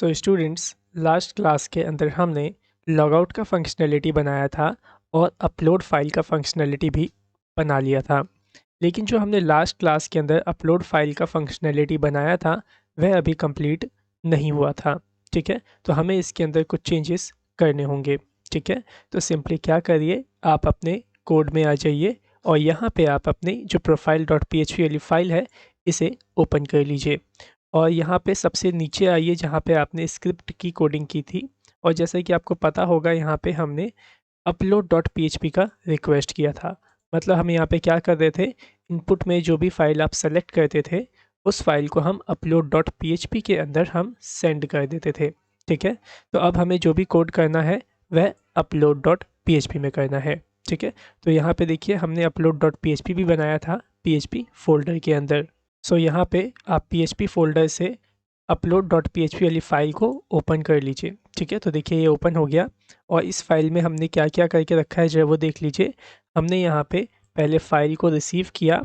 So students, last class के अंदर हमने लॉगआउट का फंक्शनैलिटी बनाया था और अपलोड फाइल का फंक्शनैलिटी भी बना लिया था। लेकिन जो हमने लास्ट क्लास के अंदर अपलोड फाइल का फंक्शनैलिटी बनाया था वह अभी कंप्लीट नहीं हुआ था। ठीक है, तो हमें इसके अंदर कुछ चेंजेस करने होंगे। ठीक है, तो सिंपली क्या करिए, आप अपने कोड में आ जाइए और यहाँ पे आप अपनी जो प्रोफाइल डॉट PHP वाली फाइल है इसे ओपन कर लीजिए और यहाँ पे सबसे नीचे आइए जहाँ पे आपने स्क्रिप्ट की कोडिंग की थी। और जैसे कि आपको पता होगा यहाँ पे हमने अपलोड डॉट PHP का रिक्वेस्ट किया था। मतलब हम यहाँ पे क्या कर रहे थे, इनपुट में जो भी फाइल आप सेलेक्ट करते थे उस फाइल को हम अपलोड डॉट PHP के अंदर हम सेंड कर देते थे। ठीक है, तो अब हमें जो भी कोड करना है वह अपलोड डॉट PHP में करना है। ठीक है, तो यहाँ पे देखिए हमने अपलोड डॉट PHP भी बनाया था PHP फोल्डर के अंदर। सो यहाँ पे आप PHP फोल्डर से अपलोड डॉट PHP वाली फ़ाइल को ओपन कर लीजिए। ठीक है, तो देखिए ये ओपन हो गया और इस फाइल में हमने क्या क्या करके रखा है जरा वो देख लीजिए। हमने यहाँ पे पहले फ़ाइल को रिसीव किया।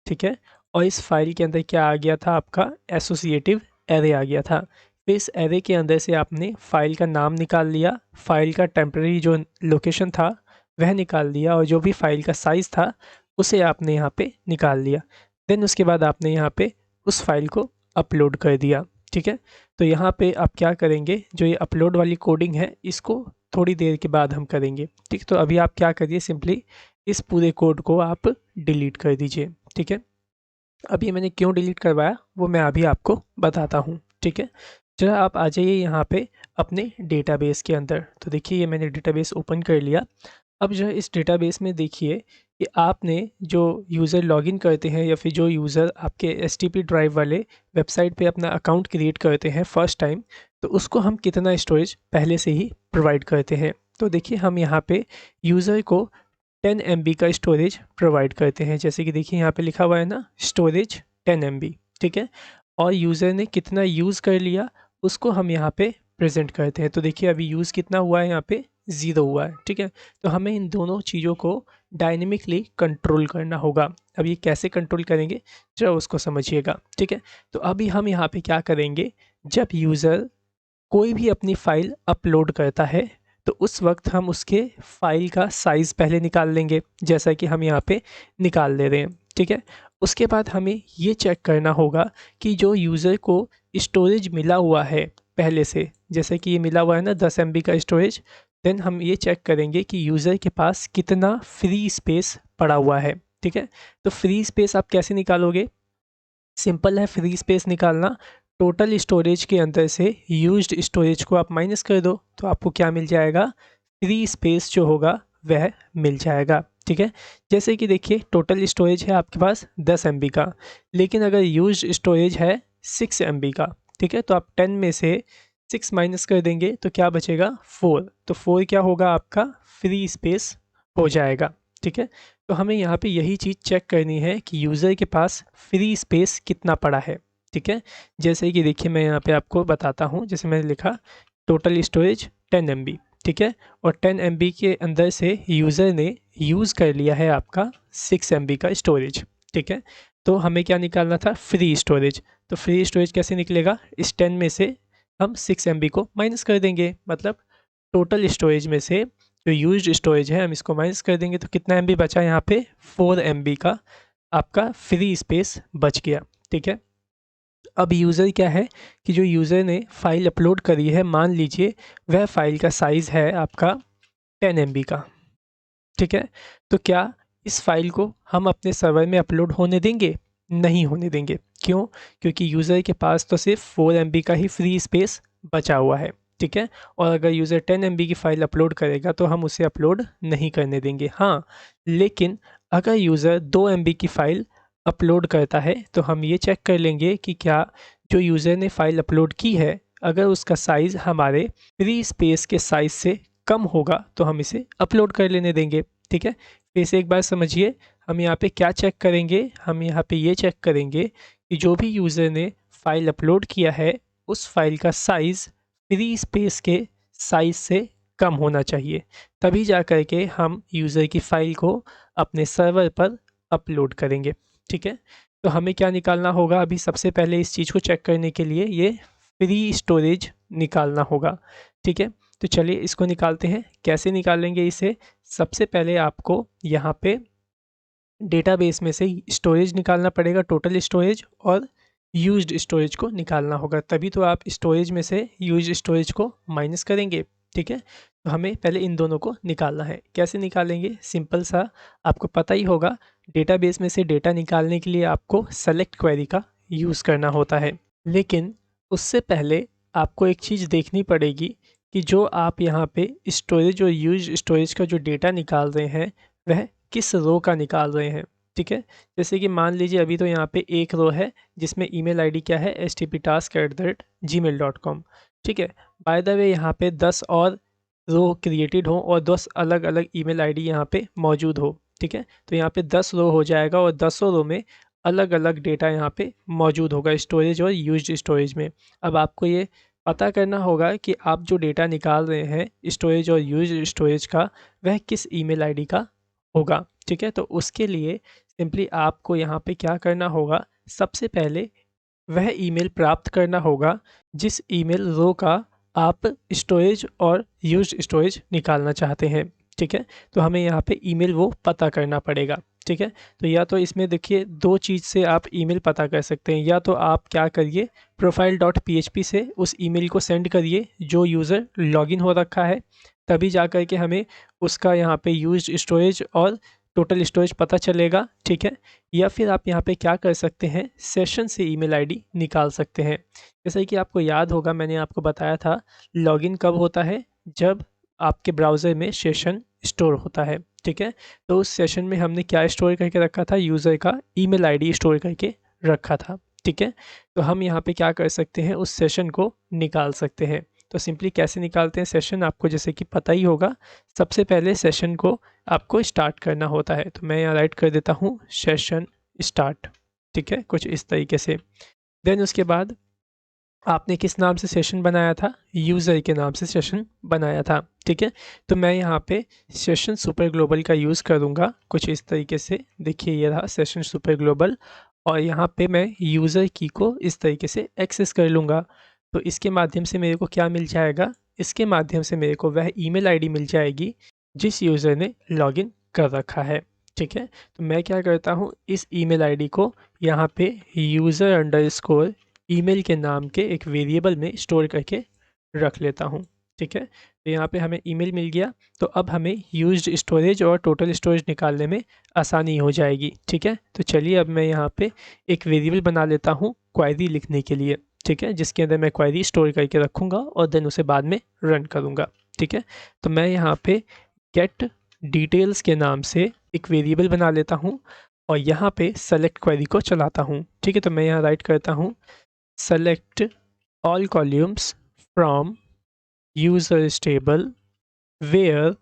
ठीक है, और इस फाइल के अंदर क्या आ गया था, आपका एसोसिएटिव एरे आ गया था। फिर इस एरे के अंदर से आपने फ़ाइल का नाम निकाल लिया, फ़ाइल का टेम्परेरी जो लोकेशन था वह निकाल लिया और जो भी फ़ाइल का साइज़ था उसे आपने यहाँ पे निकाल लिया। देन उसके बाद आपने यहाँ पे उस फाइल को अपलोड कर दिया। ठीक है, तो यहाँ पे आप क्या करेंगे, जो ये अपलोड वाली कोडिंग है इसको थोड़ी देर के बाद हम करेंगे। ठीक, तो अभी आप क्या करिए, सिंपली इस पूरे कोड को आप डिलीट कर दीजिए। ठीक है, अभी मैंने क्यों डिलीट करवाया वो मैं अभी आपको बताता हूँ। ठीक है, जरा आप आ जाइए यहाँ पे अपने डेटाबेस के अंदर। तो देखिए ये मैंने डेटाबेस ओपन कर लिया। अब जो है इस डेटाबेस में देखिए कि आपने जो यूज़र लॉगिन करते हैं या फिर जो यूज़र आपके STP ड्राइव वाले वेबसाइट पे अपना अकाउंट क्रिएट करते हैं फर्स्ट टाइम, तो उसको हम कितना स्टोरेज पहले से ही प्रोवाइड करते हैं। तो देखिए हम यहाँ पे यूज़र को 10 MB का स्टोरेज प्रोवाइड करते हैं। जैसे कि देखिए यहाँ पे लिखा हुआ है ना, स्टोरेज 10 MB। ठीक है, और यूज़र ने कितना यूज़ कर लिया उसको हम यहाँ पे प्रेजेंट करते हैं। तो देखिए अभी यूज़ कितना हुआ है, यहाँ पे 0 हुआ है। ठीक है, तो हमें इन दोनों चीज़ों को डायनेमिकली कंट्रोल करना होगा। अब ये कैसे कंट्रोल करेंगे जरा उसको समझिएगा। ठीक है, तो अभी हम यहाँ पे क्या करेंगे, जब यूज़र कोई भी अपनी फ़ाइल अपलोड करता है तो उस वक्त हम उसके फ़ाइल का साइज़ पहले निकाल लेंगे, जैसा कि हम यहाँ पे निकाल ले रहे हैं। ठीक है, उसके बाद हमें ये चेक करना होगा कि जो यूज़र को स्टोरेज मिला हुआ है पहले से, जैसे कि ये मिला हुआ है ना 10 MB का स्टोरेज, देन हम ये चेक करेंगे कि यूज़र के पास कितना फ्री स्पेस पड़ा हुआ है। ठीक है, तो फ्री स्पेस आप कैसे निकालोगे, सिंपल है फ्री स्पेस निकालना। टोटल स्टोरेज के अंदर से यूज्ड स्टोरेज को आप माइनस कर दो तो आपको क्या मिल जाएगा, फ्री स्पेस जो होगा वह मिल जाएगा। ठीक है, जैसे कि देखिए टोटल स्टोरेज है आपके पास 10 MB का, लेकिन अगर यूज्ड स्टोरेज है 6 MB का। ठीक है, तो आप 10 में से 6 माइनस कर देंगे तो क्या बचेगा, 4। तो 4 क्या होगा, आपका फ्री स्पेस हो जाएगा। ठीक है, तो हमें यहाँ पे यही चीज़ चेक करनी है कि यूज़र के पास फ्री स्पेस कितना पड़ा है। ठीक है, जैसे कि देखिए मैं यहाँ पे आपको बताता हूँ, जैसे मैंने लिखा टोटल स्टोरेज 10 MB। ठीक है, और 10 MB के अंदर से यूज़र ने यूज़ कर लिया है आपका 6 MB का स्टोरेज। ठीक है, तो हमें क्या निकालना था, फ्री स्टोरेज। तो फ्री स्टोरेज कैसे निकलेगा, इस 10 में से हम 6 MB को माइनस कर देंगे, मतलब टोटल स्टोरेज में से जो यूज्ड स्टोरेज है हम इसको माइनस कर देंगे तो कितना MB बचा, यहाँ पे 4 MB का आपका फ्री स्पेस बच गया। ठीक है, अब यूज़र क्या है कि जो यूज़र ने फ़ाइल अपलोड करी है, मान लीजिए वह फ़ाइल का साइज़ है आपका 10 MB का। ठीक है, तो क्या इस फाइल को हम अपने सर्वर में अपलोड होने देंगे, नहीं होने देंगे। क्यों, क्योंकि यूज़र के पास तो सिर्फ 4 MB का ही फ्री स्पेस बचा हुआ है। ठीक है, और अगर यूज़र 10 MB की फ़ाइल अपलोड करेगा तो हम उसे अपलोड नहीं करने देंगे। हाँ, लेकिन अगर यूज़र 2 MB की फ़ाइल अपलोड करता है तो हम ये चेक कर लेंगे कि क्या जो यूज़र ने फ़ाइल अपलोड की है अगर उसका साइज़ हमारे फ्री स्पेस के साइज़ से कम होगा तो हम इसे अपलोड कर लेने देंगे। ठीक है, फिर से एक बार समझिए, हम यहाँ पे क्या चेक करेंगे, हम यहाँ पे ये चेक करेंगे कि जो भी यूज़र ने फ़ाइल अपलोड किया है उस फाइल का साइज़ फ्री स्पेस के साइज़ से कम होना चाहिए, तभी जा कर के हम यूज़र की फ़ाइल को अपने सर्वर पर अपलोड करेंगे। ठीक है, तो हमें क्या निकालना होगा, अभी सबसे पहले इस चीज़ को चेक करने के लिए ये फ्री स्टोरेज निकालना होगा। ठीक है, तो चलिए इसको निकालते हैं। कैसे निकालेंगे इसे? सबसे पहले आपको यहाँ पे डेटाबेस में से स्टोरेज निकालना पड़ेगा, टोटल स्टोरेज, और यूज्ड स्टोरेज को निकालना होगा। तभी तो आप स्टोरेज में से यूज्ड स्टोरेज को माइनस करेंगे। ठीक है, तो हमें पहले इन दोनों को निकालना है। कैसे निकालेंगे? सिंपल सा, आपको पता ही होगा, डेटाबेस में से डेटा निकालने के लिए आपको सेलेक्ट क्वेरी का यूज़ करना होता है। लेकिन उससे पहले आपको एक चीज़ देखनी पड़ेगी कि जो आप यहाँ पे स्टोरेज और यूज्ड स्टोरेज का जो डेटा निकाल रहे हैं वह किस रो का निकाल रहे हैं। ठीक है, जैसे कि मान लीजिए अभी तो यहाँ पे एक रो है जिसमें ईमेल आईडी क्या है, stptask@gmail.com। ठीक है, बाय द वे यहाँ पे 10 और रो क्रिएटेड हो और 10 अलग अलग ईमेल आईडी यहाँ पे मौजूद हो। ठीक है, तो यहाँ पे 10 रो हो जाएगा और 10 रो में अलग अलग डेटा यहाँ पे मौजूद होगा स्टोरेज और यूज्ड स्टोरेज में। अब आपको ये पता करना होगा कि आप जो डेटा निकाल रहे हैं स्टोरेज और यूज्ड स्टोरेज का, वह किस ईमेल आईडी का होगा। ठीक है, तो उसके लिए सिंपली आपको यहाँ पे क्या करना होगा, सबसे पहले वह ईमेल प्राप्त करना होगा जिस ईमेल रो का आप स्टोरेज और यूज्ड स्टोरेज निकालना चाहते हैं। ठीक है, तो हमें यहाँ पे ईमेल वो पता करना पड़ेगा। ठीक है, तो या तो इसमें देखिए दो चीज़ से आप ईमेल पता कर सकते हैं। या तो आप क्या करिए, profile.php से उस ईमेल को सेंड करिए जो यूज़र लॉगिन हो रखा है, तभी जा कर के हमें उसका यहाँ पे यूज्ड स्टोरेज और टोटल स्टोरेज पता चलेगा। ठीक है, या फिर आप यहाँ पे क्या कर सकते हैं, सेशन से ईमेल आईडी निकाल सकते हैं। जैसे कि आपको याद होगा, मैंने आपको बताया था लॉगिन कब होता है, जब आपके ब्राउज़र में सेशन स्टोर होता है। ठीक है, तो उस सेशन में हमने क्या स्टोर करके रखा था, यूज़र का ईमेल आईडी स्टोर करके रखा था। ठीक है, तो हम यहाँ पे क्या कर सकते हैं, उस सेशन को निकाल सकते हैं। तो सिंपली कैसे निकालते हैं सेशन, आपको जैसे कि पता ही होगा। सबसे पहले सेशन को आपको स्टार्ट करना होता है, तो मैं यहाँ राइट कर देता हूँ सेशन स्टार्ट। ठीक है, कुछ इस तरीके से। देन उसके बाद आपने किस नाम से सेशन बनाया था, यूज़र के नाम से सेशन बनाया था। ठीक है, तो मैं यहाँ पे सेशन सुपर ग्लोबल का यूज़ करूँगा कुछ इस तरीके से। देखिए ये रहा सेशन सुपर ग्लोबल, और यहाँ पे मैं यूज़र की को इस तरीके से एक्सेस कर लूँगा। तो इसके माध्यम से मेरे को क्या मिल जाएगा, इसके माध्यम से मेरे को वह ईमेल आईडी मिल जाएगी जिस यूज़र ने लॉगिन कर रखा है। ठीक है, तो मैं क्या करता हूँ, इस ईमेल आईडी को यहाँ पे यूज़र_ ईमेल के नाम के एक वेरिएबल में स्टोर करके रख लेता हूँ। ठीक है, तो यहाँ पे हमें ईमेल मिल गया, तो अब हमें यूज्ड स्टोरेज और टोटल स्टोरेज निकालने में आसानी हो जाएगी। ठीक है, तो चलिए अब मैं यहाँ पे एक वेरिएबल बना लेता हूँ क्वेरी लिखने के लिए। ठीक है, जिसके अंदर मैं क्वेरी स्टोर करके रखूँगा और देन उसे बाद में रन करूँगा। ठीक है, तो मैं यहाँ पे गेट डिटेल्स के नाम से एक वेरिएबल बना लेता हूँ और यहाँ पे सेलेक्ट क्वेरी को चलाता हूँ। ठीक है, तो मैं यहाँ राइट करता हूँ select all columns from user table where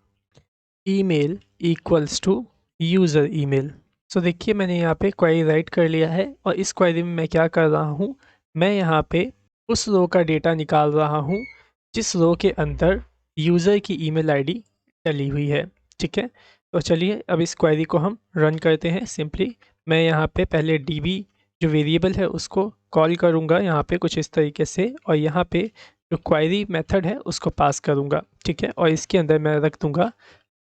email equals to user email। सो देखिए मैंने यहाँ पे क्वेरी राइट कर लिया है और इस क्वेरी में मैं क्या कर रहा हूँ, मैं यहाँ पे उस रो का डेटा निकाल रहा हूँ जिस रो के अंदर यूज़र की ईमेल आईडी डली हुई है। ठीक है, तो चलिए अब इस क्वेरी को हम रन करते हैं। सिंपली मैं यहाँ पे पहले db जो वेरिएबल है उसको कॉल करूँगा यहाँ पे कुछ इस तरीके से, और यहाँ पे जो क्वेरी मेथड है उसको पास करूँगा। ठीक है, और इसके अंदर मैं रख दूँगा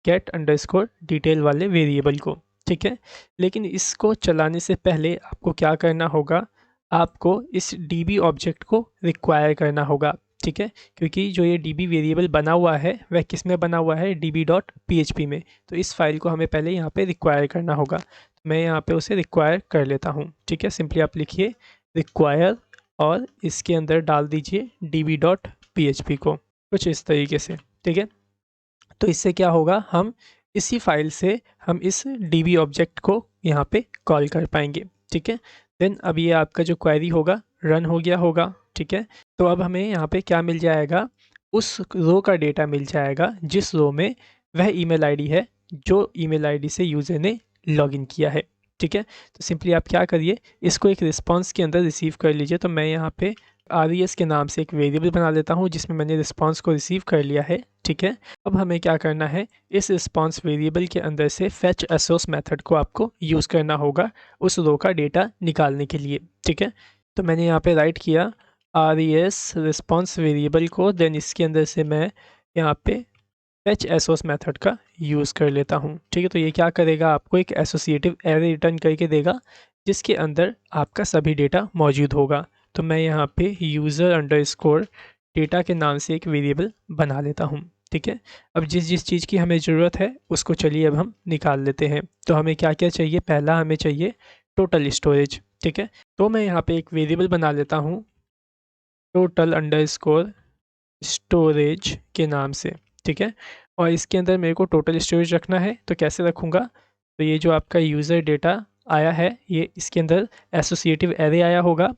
get_detail वाले वेरिएबल को। ठीक है, लेकिन इसको चलाने से पहले आपको क्या करना होगा, आपको इस db ऑब्जेक्ट को रिक्वायर करना होगा। ठीक है, क्योंकि जो ये db वेरिएबल बना हुआ है वह किस में बना हुआ है, db.php में। तो इस फाइल को हमें पहले यहाँ पे रिक्वायर करना होगा, तो मैं यहाँ पे उसे रिक्वायर कर लेता हूँ। ठीक है, सिंपली आप लिखिए रिक्वायर और इसके अंदर डाल दीजिए db.php को कुछ इस तरीके से। ठीक है, तो इससे क्या होगा, हम इसी फाइल से हम इस db ऑब्जेक्ट को यहाँ पे कॉल कर पाएंगे। ठीक है, देन अब ये आपका जो क्वेरी होगा रन हो गया होगा। ठीक है, तो अब हमें यहाँ पे क्या मिल जाएगा, उस रो का डेटा मिल जाएगा जिस रो में वह ईमेल आईडी है जो ईमेल आईडी से यूज़र ने लॉगिन किया है। ठीक है, तो सिंपली आप क्या करिए, इसको एक रिस्पॉन्स के अंदर रिसीव कर लीजिए। तो मैं यहाँ पे res के नाम से एक वेरिएबल बना लेता हूँ जिसमें मैंने रिस्पॉन्स को रिसीव कर लिया है। ठीक है, अब हमें क्या करना है, इस रिस्पॉन्स वेरिएबल के अंदर से fetch assoc मेथड को आपको यूज़ करना होगा उस रो का डेटा निकालने के लिए। ठीक है, तो मैंने यहाँ पे राइट किया res रिस्पॉन्स वेरिएबल को, देन इसके अंदर से मैं यहाँ पे फेच एसोस मेथड का यूज़ कर लेता हूँ। ठीक है, तो ये क्या करेगा, आपको एक एसोसिएटिव एरे रिटर्न करके देगा जिसके अंदर आपका सभी डेटा मौजूद होगा। तो मैं यहाँ पे यूज़र अंडरस्कोर डेटा के नाम से एक वेरिएबल बना लेता हूँ। ठीक है, अब जिस जिस चीज़ की हमें ज़रूरत है उसको चलिए अब हम निकाल लेते हैं। तो हमें क्या क्या चाहिए, पहला हमें चाहिए टोटल स्टोरेज। ठीक है, तो मैं यहाँ पे एक वेरिएबल बना लेता हूँ टोटल अंडरस्कोर स्टोरेज के नाम से। ठीक है, और इसके अंदर मेरे को टोटल स्टोरेज रखना है, तो कैसे रखूँगा, तो ये जो आपका यूज़र डेटा आया है ये इसके अंदर एसोसिएटिव एरे आया होगा,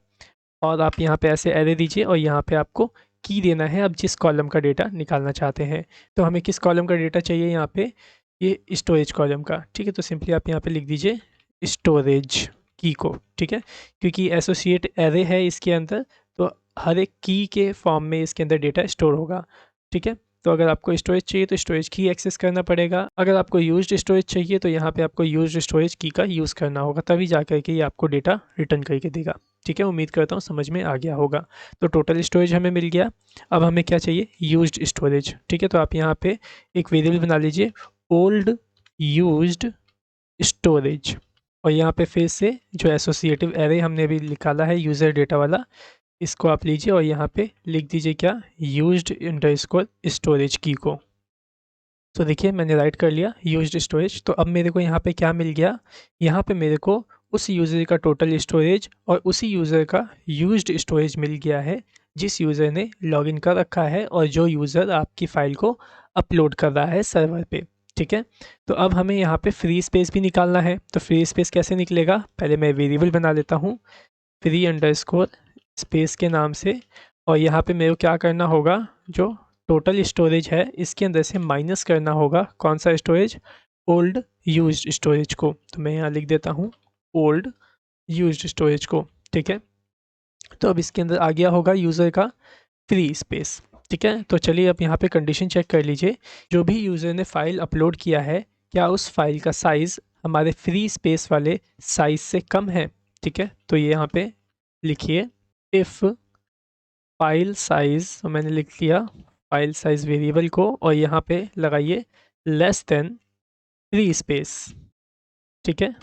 और आप यहाँ पे ऐसे एरे दीजिए और यहाँ पे आपको की देना है अब जिस कॉलम का डेटा निकालना चाहते हैं। तो हमें किस कॉलम का डेटा चाहिए यहाँ पे, ये स्टोरेज कॉलम का। ठीक है, तो सिंपली आप यहाँ पे लिख दीजिए स्टोरेज की को। ठीक है, क्योंकि एसोसिएट एरे है इसके अंदर, तो हर एक की के फॉर्म में इसके अंदर डेटा स्टोर होगा। ठीक है, तो अगर आपको स्टोरेज चाहिए तो स्टोरेज की एक्सेस करना पड़ेगा, अगर आपको यूज्ड स्टोरेज चाहिए तो यहाँ पे आपको यूज्ड स्टोरेज की का यूज़ करना होगा, तभी जा कर के ये आपको डेटा रिटर्न करके देगा। ठीक है, उम्मीद करता हूँ समझ में आ गया होगा। तो टोटल स्टोरेज हमें मिल गया, अब हमें क्या चाहिए, यूज्ड स्टोरेज। ठीक है, तो आप यहाँ पे एक वेरिएबल बना लीजिए ओल्ड यूज्ड स्टोरेज, और यहाँ पे फिर से जो एसोसिएटिव एरे हमने अभी निकाला है यूज़र डेटा वाला, इसको आप लीजिए और यहाँ पे लिख दीजिए क्या, यूज्ड अंडरस्कोर स्टोरेज की को। तो देखिए मैंने राइट कर लिया यूज्ड स्टोरेज। तो अब मेरे को यहाँ पे क्या मिल गया, यहाँ पे मेरे को उस यूज़र का टोटल स्टोरेज और उसी यूज़र का यूज्ड स्टोरेज मिल गया है जिस यूज़र ने लॉगिन कर रखा है और जो यूज़र आपकी फ़ाइल को अपलोड कर रहा है सर्वर पे। ठीक है, तो अब हमें यहाँ पे फ्री स्पेस भी निकालना है। तो फ्री स्पेस कैसे निकलेगा, पहले मैं वेरिएबल बना लेता हूँ फ्री अंडरस्कोर स्पेस के नाम से, और यहाँ पे मेरे को क्या करना होगा, जो टोटल स्टोरेज है इसके अंदर से माइनस करना होगा कौन सा स्टोरेज, ओल्ड यूज्ड स्टोरेज को। तो मैं यहाँ लिख देता हूँ ओल्ड यूज्ड स्टोरेज को। ठीक है, तो अब इसके अंदर आ गया होगा यूज़र का फ्री स्पेस। ठीक है, तो चलिए अब यहाँ पे कंडीशन चेक कर लीजिए, जो भी यूज़र ने फ़ाइल अपलोड किया है क्या उस फाइल का साइज़ हमारे फ्री स्पेस वाले साइज़ से कम है। ठीक है, तो ये यहाँ पे लिखिए इफ़ फाइल साइज़, तो मैंने लिख लिया फाइल साइज़ वेरिएबल को, और यहाँ पे लगाइए लेस देन फ्री स्पेस। ठीक है,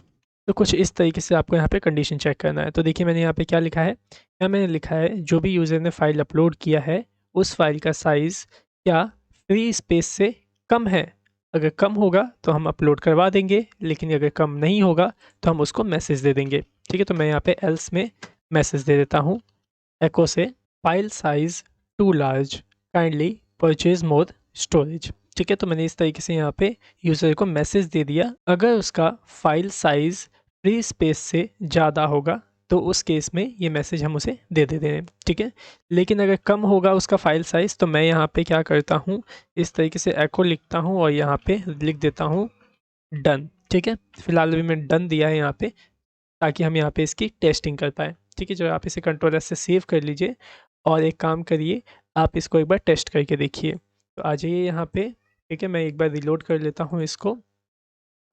तो कुछ इस तरीके से आपको यहाँ पे कंडीशन चेक करना है। तो देखिए मैंने यहाँ पे क्या लिखा है, यहाँ मैंने लिखा है जो भी यूज़र ने फ़ाइल अपलोड किया है उस फाइल का साइज़ क्या फ्री स्पेस से कम है। अगर कम होगा तो हम अपलोड करवा देंगे, लेकिन अगर कम नहीं होगा तो हम उसको मैसेज दे देंगे। ठीक है, तो मैं यहाँ पे एल्स में मैसेज दे देता हूँ एको से, file size too large kindly purchase more storage. ठीक है, तो मैंने इस तरीके से यहाँ पे यूज़र को मैसेज दे दिया। अगर उसका फाइल साइज़ फ्री स्पेस से ज़्यादा होगा तो उस केस में ये मैसेज हम उसे दे देते हैं। ठीक है, लेकिन अगर कम होगा उसका फाइल साइज़, तो मैं यहाँ पे क्या करता हूँ, इस तरीके से एको लिखता हूँ और यहाँ पे लिख देता हूँ डन। ठीक है, फिलहाल अभी मैं डन दिया है यहाँ पे, ताकि हम यहाँ पे इसकी टेस्टिंग कर पाएँ। ठीक है, जो आप इसे कंट्रोल एस से सेव कर लीजिए और एक काम करिए, आप इसको एक बार टेस्ट करके देखिए। तो आ जाइए यहाँ पे। ठीक है, मैं एक बार रिलोड कर लेता हूँ इसको,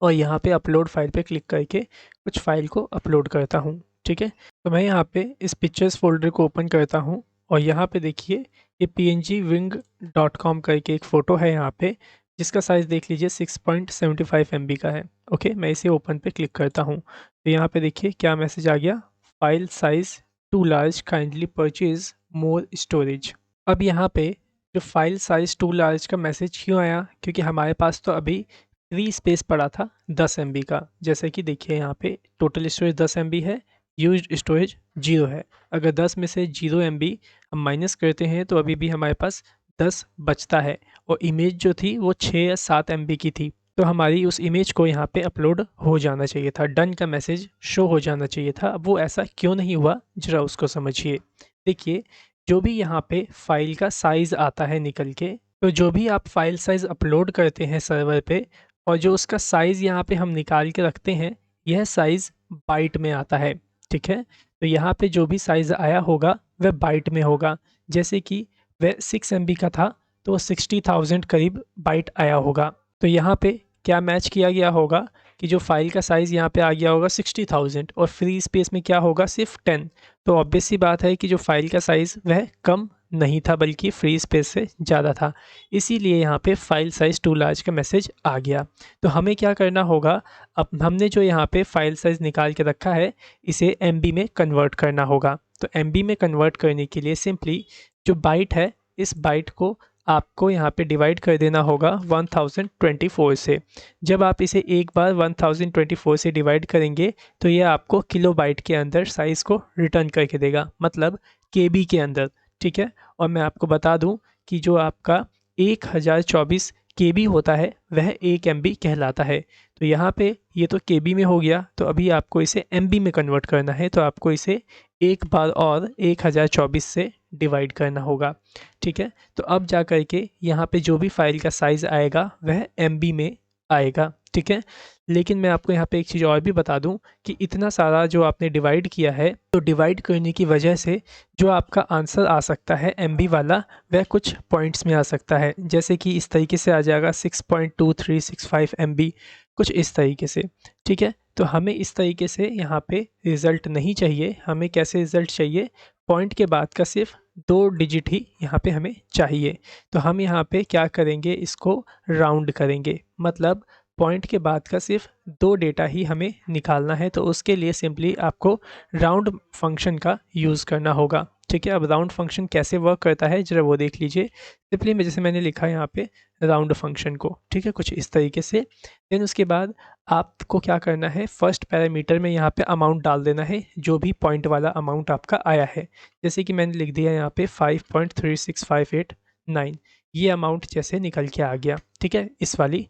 और यहाँ पे अपलोड फाइल पे क्लिक करके कुछ फाइल को अपलोड करता हूँ। ठीक है, तो मैं यहाँ पे इस पिक्चर्स फोल्डर को ओपन करता हूँ, और यहाँ पे देखिए ये pngwing.com करके एक फ़ोटो है यहाँ पे, जिसका साइज़ देख लीजिए 6.75 MB का है। ओके, मैं इसे ओपन पे क्लिक करता हूँ, तो यहाँ पे देखिए क्या मैसेज आ गया, file size too large kindly purchase more storage. अब यहाँ पे जो फाइल साइज़ टू लार्ज का मैसेज क्यों आया, क्योंकि हमारे पास तो अभी फ्री स्पेस पड़ा था 10 MB का। जैसे कि देखिए यहाँ पे टोटल स्टोरेज 10 MB है, यूज्ड स्टोरेज 0 है। अगर 10 में से 0 MB हम माइनस करते हैं तो अभी भी हमारे पास 10 बचता है, और इमेज जो थी वो 6 या 7 MB की थी, तो हमारी उस इमेज को यहाँ पे अपलोड हो जाना चाहिए था, डन का मैसेज शो हो जाना चाहिए था। अब वो ऐसा क्यों नहीं हुआ, जरा उसको समझिए। देखिए जो भी यहाँ पे फाइल का साइज़ आता है निकल के, तो जो भी आप फाइल साइज़ अपलोड करते हैं सर्वर पे, और जो उसका साइज़ यहाँ पे हम निकाल के रखते हैं, यह साइज़ बाइट में आता है। ठीक है, तो यहाँ पे जो भी साइज़ आया होगा वह बाइट में होगा। जैसे कि वह 6 MB का था तो 60,000 करीब बाइट आया होगा। तो यहाँ पे क्या मैच किया गया होगा, कि जो फाइल का साइज़ यहाँ पे आ गया होगा 60,000 और फ्री स्पेस में क्या होगा सिर्फ 10। तो ऑब्वियस सी बात है कि जो फाइल का साइज़ वह कम नहीं था बल्कि फ्री स्पेस से ज़्यादा था, इसीलिए यहाँ पे फाइल साइज़ टू लार्ज का मैसेज आ गया। तो हमें क्या करना होगा, अब हमने जो यहाँ पे फाइल साइज़ निकाल के रखा है इसे MB में कन्वर्ट करना होगा। तो MB में कन्वर्ट करने के लिए सिंपली जो बाइट है इस बाइट को आपको यहाँ पे डिवाइड कर देना होगा 1024 से। जब आप इसे एक बार 1024 से डिवाइड करेंगे तो ये आपको किलोबाइट के अंदर साइज़ को रिटर्न करके देगा, मतलब KB के अंदर, ठीक है। और मैं आपको बता दूं कि जो आपका 1024 KB होता है वह 1 MB कहलाता है। तो यहाँ पे ये तो KB में हो गया, तो अभी आपको इसे MB में कन्वर्ट करना है, तो आपको इसे एक बार और 1024 से डिवाइड करना होगा, ठीक है। तो अब जा कर के यहाँ पे जो भी फाइल का साइज़ आएगा वह MB में आएगा, ठीक है। लेकिन मैं आपको यहाँ पे एक चीज़ और भी बता दूं कि इतना सारा जो आपने डिवाइड किया है, तो डिवाइड करने की वजह से जो आपका आंसर आ सकता है MB वाला वह कुछ पॉइंट्स में आ सकता है, जैसे कि इस तरीके से आ जाएगा 6.2365 MB, कुछ इस तरीके से, ठीक है। तो हमें इस तरीके से यहाँ पे रिज़ल्ट नहीं चाहिए, हमें कैसे रिज़ल्ट चाहिए, पॉइंट के बाद का सिर्फ 2 डिजिट ही यहाँ पे हमें चाहिए। तो हम यहाँ पे क्या करेंगे, इसको राउंड करेंगे, मतलब पॉइंट के बाद का सिर्फ 2 डेटा ही हमें निकालना है। तो उसके लिए सिंपली आपको राउंड फंक्शन का यूज़ करना होगा, ठीक है। अब राउंड फंक्शन कैसे वर्क करता है ज़रा वो देख लीजिए। सिंपली में जैसे मैंने लिखा है यहाँ पे राउंड फंक्शन को, ठीक है, कुछ इस तरीके से। देन उसके बाद आपको क्या करना है, फर्स्ट पैरामीटर में यहाँ पे अमाउंट डाल देना है, जो भी पॉइंट वाला अमाउंट आपका आया है। जैसे कि मैंने लिख दिया यहाँ पे 5.36589, ये अमाउंट जैसे निकल के आ गया, ठीक है, इस वाली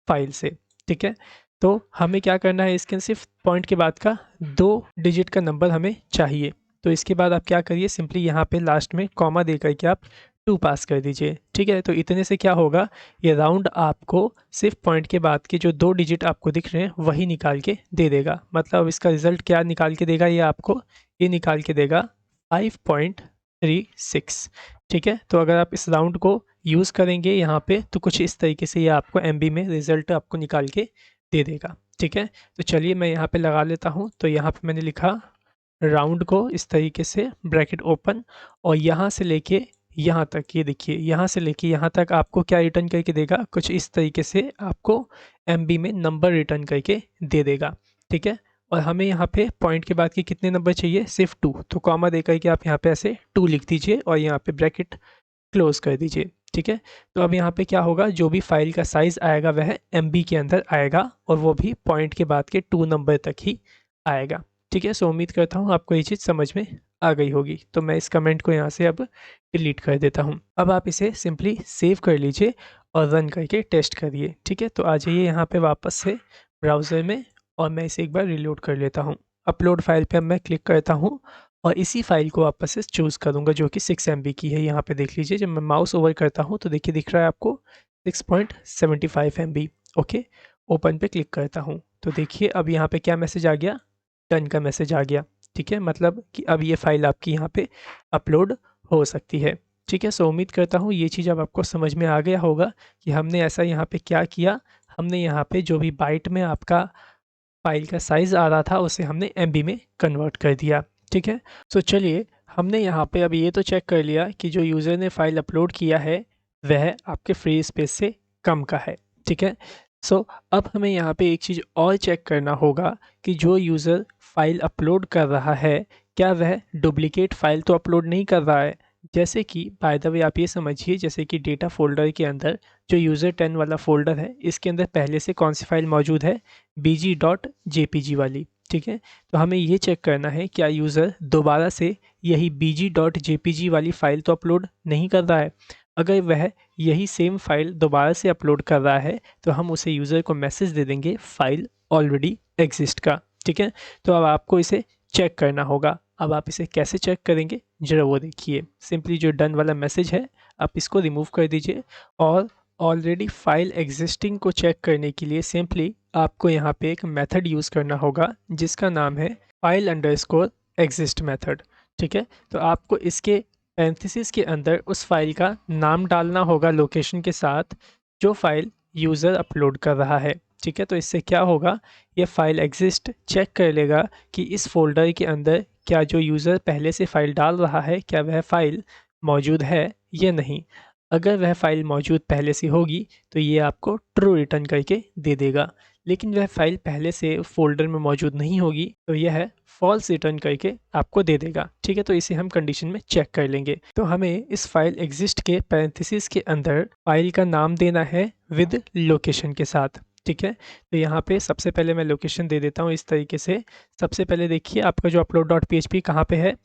फाइल से, ठीक है। तो हमें क्या करना है, इसके सिर्फ पॉइंट के बाद का 2 डिजिट का नंबर हमें चाहिए। तो इसके बाद आप क्या करिए, सिंपली यहाँ पे लास्ट में कॉमा दे करके आप 2 पास कर दीजिए, ठीक है। तो इतने से क्या होगा, ये राउंड आपको सिर्फ पॉइंट के बाद के जो 2 डिजिट आपको दिख रहे हैं वही निकाल के दे देगा। मतलब इसका रिजल्ट क्या निकाल के देगा, ये आपको ये निकाल के देगा 5.36, ठीक है। तो अगर आप इस राउंड को यूज़ करेंगे यहाँ पे तो कुछ इस तरीके से ये आपको MB में रिज़ल्ट आपको निकाल के दे देगा, ठीक है। तो चलिए मैं यहाँ पे लगा लेता हूँ। तो यहाँ पे मैंने लिखा राउंड को इस तरीके से ब्रैकेट ओपन, और यहाँ से लेके यहाँ तक, ये देखिए यहाँ से लेके यहाँ तक आपको क्या रिटर्न करके देगा, कुछ इस तरीके से आपको MB में नंबर रिटर्न करके दे देगा, ठीक है। और हमें यहाँ पे पॉइंट के बाद के कितने नंबर चाहिए, सिर्फ 2। तो कॉमा दे करके आप यहाँ पे ऐसे 2 लिख दीजिए और यहाँ पे ब्रैकेट क्लोज कर दीजिए, ठीक है। तो अब यहाँ पे क्या होगा, जो भी फाइल का साइज़ आएगा वह MB के अंदर आएगा और वो भी पॉइंट के बाद के 2 नंबर तक ही आएगा, ठीक है। सो उम्मीद करता हूँ आपको ये चीज़ समझ में आ गई होगी। तो मैं इस कमेंट को यहाँ से अब डिलीट कर देता हूँ। अब आप इसे सिंपली सेव कर लीजिए और रन करके टेस्ट करिए, ठीक है। तो आ जाइए यहाँ पे वापस से ब्राउज़र में और मैं इसे एक बार रीलोड कर लेता हूँ। अपलोड फाइल पे अब मैं क्लिक करता हूँ और इसी फाइल को वापस से चूज़ करूँगा जो कि 6 MB की है। यहाँ पे देख लीजिए, जब मैं माउस ओवर करता हूँ तो देखिए दिख रहा है आपको 6.75 MB। ओके, ओपन पे क्लिक करता हूँ तो देखिए अब यहाँ पे क्या मैसेज आ गया, डन का मैसेज आ गया, ठीक है। मतलब कि अब ये फाइल आपकी यहाँ पे अपलोड हो सकती है, ठीक है। सो उम्मीद करता हूँ ये चीज़ अब आपको समझ में आ गया होगा कि हमने ऐसा यहाँ पे क्या किया। हमने यहाँ पे जो भी बाइट में आपका फाइल का साइज़ आ रहा था उसे हमने MB में कन्वर्ट कर दिया, ठीक है। सो चलिए हमने यहाँ पे अब ये तो चेक कर लिया कि जो यूज़र ने फ़ाइल अपलोड किया है वह आपके फ्री स्पेस से कम का है, ठीक है। सो अब हमें यहाँ पे एक चीज़ और चेक करना होगा कि जो यूज़र फ़ाइल अपलोड कर रहा है क्या वह डुप्लिकेट फ़ाइल तो अपलोड नहीं कर रहा है। जैसे कि बाय द वे आप ये समझिए, जैसे कि डेटा फ़ोल्डर के अंदर जो यूज़र 10 वाला फ़ोल्डर है इसके अंदर पहले से कौन सी फ़ाइल मौजूद है, bg.jpg वाली, ठीक है। तो हमें ये चेक करना है क्या यूज़र दोबारा से यही bg.jpg वाली फ़ाइल तो अपलोड नहीं कर रहा है। अगर वह यही सेम फ़ाइल दोबारा से अपलोड कर रहा है तो हम उसे यूज़र को मैसेज दे देंगे फ़ाइल ऑलरेडी एग्जिस्ट का, ठीक है। तो अब आपको इसे चेक करना होगा। अब आप इसे कैसे चेक करेंगे ज़रा वो देखिए। सिंपली जो डन वाला मैसेज है आप इसको रिमूव कर दीजिए और ऑलरेडी फाइल एग्जिस्टिंग को चेक करने के लिए सिंपली आपको यहाँ पे एक मेथड यूज़ करना होगा जिसका नाम है फाइल अंडरस्कोर एग्जिस्ट मेथड, ठीक है। तो आपको इसके पैरेंथेसिस के अंदर उस फाइल का नाम डालना होगा लोकेशन के साथ जो फाइल यूज़र अपलोड कर रहा है, ठीक है। तो इससे क्या होगा, ये फाइल एग्जिस्ट चेक कर लेगा कि इस फोल्डर के अंदर क्या जो यूज़र पहले से फ़ाइल डाल रहा है क्या वह फ़ाइल मौजूद है या नहीं। अगर वह फ़ाइल मौजूद पहले से होगी तो ये आपको ट्रू रिटर्न करके दे देगा, लेकिन वह फ़ाइल पहले से फ़ोल्डर में मौजूद नहीं होगी तो यह फॉल्स रिटर्न करके आपको दे देगा। ठीक है, तो इसे हम कंडीशन में चेक कर लेंगे। तो हमें इस फाइल एग्जिस्ट के पैरेंथेसिस के अंदर फाइल का नाम देना है विद लोकेशन के साथ। ठीक है, तो यहाँ पे सबसे पहले मैं लोकेशन दे देता हूँ इस तरीके से। सबसे पहले देखिए आपका जो अपलोड डॉट पीएचपी कहाँ पे है,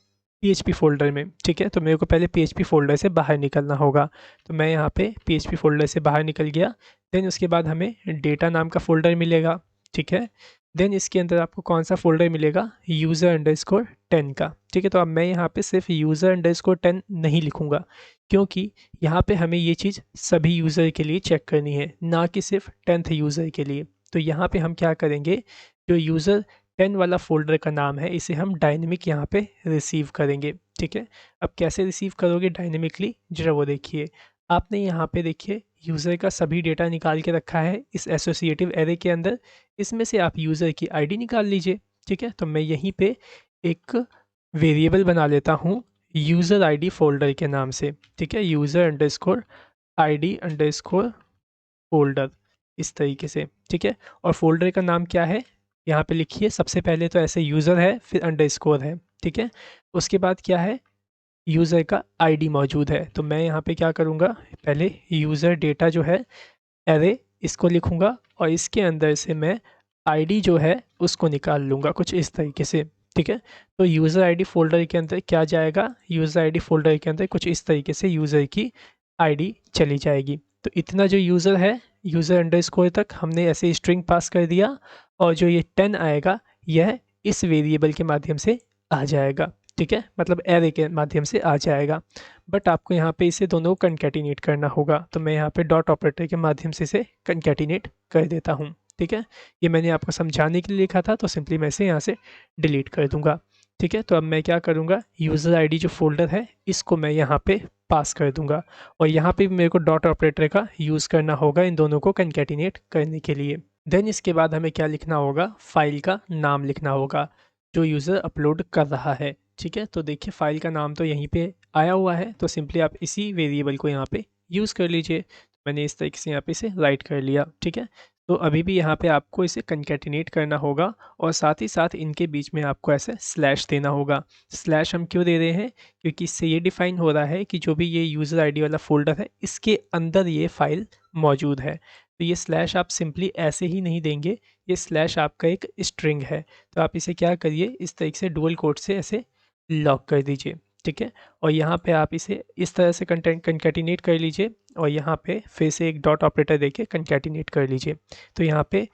पीएचपी फ़ोल्डर में। ठीक है, तो मेरे को पहले पीएचपी फ़ोल्डर से बाहर निकलना होगा। तो मैं यहाँ पे पीएचपी फ़ोल्डर से बाहर निकल गया। देन उसके बाद हमें डेटा नाम का फ़ोल्डर मिलेगा। ठीक है, देन इसके अंदर आपको कौन सा फ़ोल्डर मिलेगा, यूज़र अंडरस्कोर 10 का। ठीक है, तो अब मैं यहाँ पे सिर्फ यूज़र अंडरस्कोर 10 नहीं लिखूँगा, क्योंकि यहाँ पे हमें ये चीज़ सभी यूज़र के लिए चेक करनी है, ना कि सिर्फ 10th यूज़र के लिए। तो यहाँ पे हम क्या करेंगे, जो यूज़र 10 वाला फ़ोल्डर का नाम है इसे हम डायनेमिक यहाँ पे रिसीव करेंगे। ठीक है, अब कैसे रिसीव करोगे डायनेमिकली, ज़रा वो देखिए। आपने यहाँ पे देखिए यूज़र का सभी डेटा निकाल के रखा है इस एसोसिएटिव एरे के अंदर। इसमें से आप यूज़र की आईडी निकाल लीजिए। ठीक है, तो मैं यहीं पे एक वेरिएबल बना लेता हूँ यूज़र आईडी फ़ोल्डर के नाम से। ठीक है, user underscore ID underscore folder, इस तरीके से। ठीक है, और फ़ोल्डर का नाम क्या है, यहाँ पे लिखिए। सबसे पहले तो ऐसे यूज़र है, फिर अंडरस्कोर है। ठीक है, उसके बाद क्या है, यूज़र का आईडी मौजूद है। तो मैं यहाँ पे क्या करूँगा, पहले यूज़र डेटा जो है एरे इसको लिखूँगा और इसके अंदर से मैं आईडी जो है उसको निकाल लूँगा कुछ इस तरीके से। ठीक है, तो यूज़र आईडी फ़ोल्डर के अंदर क्या जाएगा, यूज़र आईडी फ़ोल्डर के अंदर कुछ इस तरीके से यूज़र की आईडी चली जाएगी। तो इतना जो यूज़र है, यूज़र अंडरस्कोर तक हमने ऐसे स्ट्रिंग पास कर दिया, और जो ये 10 आएगा यह इस वेरिएबल के माध्यम से आ जाएगा। ठीक है, मतलब एरे के माध्यम से आ जाएगा। बट आपको यहाँ पे इसे दोनों कंकैटिनेट करना होगा। तो मैं यहाँ पे डॉट ऑपरेटर के माध्यम से इसे कंकैटिनेट कर देता हूँ। ठीक है, ये मैंने आपको समझाने के लिए लिखा था, तो सिंपली मैं इसे यहाँ से डिलीट कर दूँगा। ठीक है, तो अब मैं क्या करूँगा, यूज़र आईडी जो फ़ोल्डर है इसको मैं यहाँ पे पास कर दूँगा, और यहाँ पे भी मेरे को डॉट ऑपरेटर का यूज़ करना होगा इन दोनों को कंकैटिनेट करने के लिए। देन इसके बाद हमें क्या लिखना होगा, फ़ाइल का नाम लिखना होगा जो यूज़र अपलोड कर रहा है। ठीक है, तो देखिए फ़ाइल का नाम तो यहीं पे आया हुआ है, तो सिंपली आप इसी वेरिएबल को यहाँ पे यूज़ कर लीजिए। मैंने इस तरीके से यहाँ पे इसे राइट कर लिया। ठीक है, तो अभी भी यहाँ पे आपको इसे कंकैटिनेट करना होगा, और साथ ही साथ इनके बीच में आपको ऐसे स्लैश देना होगा। स्लैश हम क्यों दे रहे हैं, क्योंकि इससे ये डिफ़ाइन हो रहा है कि जो भी ये यूज़र आईडी वाला फ़ोल्डर है इसके अंदर ये फ़ाइल मौजूद है। तो ये स्लैश आप सिंपली ऐसे ही नहीं देंगे, ये स्लैश आपका एक स्ट्रिंग है। तो आप इसे क्या करिए, इस तरीके से डुअल कोट से ऐसे लॉक कर दीजिए। ठीक है, और यहाँ पे आप इसे इस तरह से कंकैटिनेट कर लीजिए, और यहाँ पे फिर से एक डॉट ऑपरेटर देके कंकैटिनेट कर लीजिए। तो यहाँ पे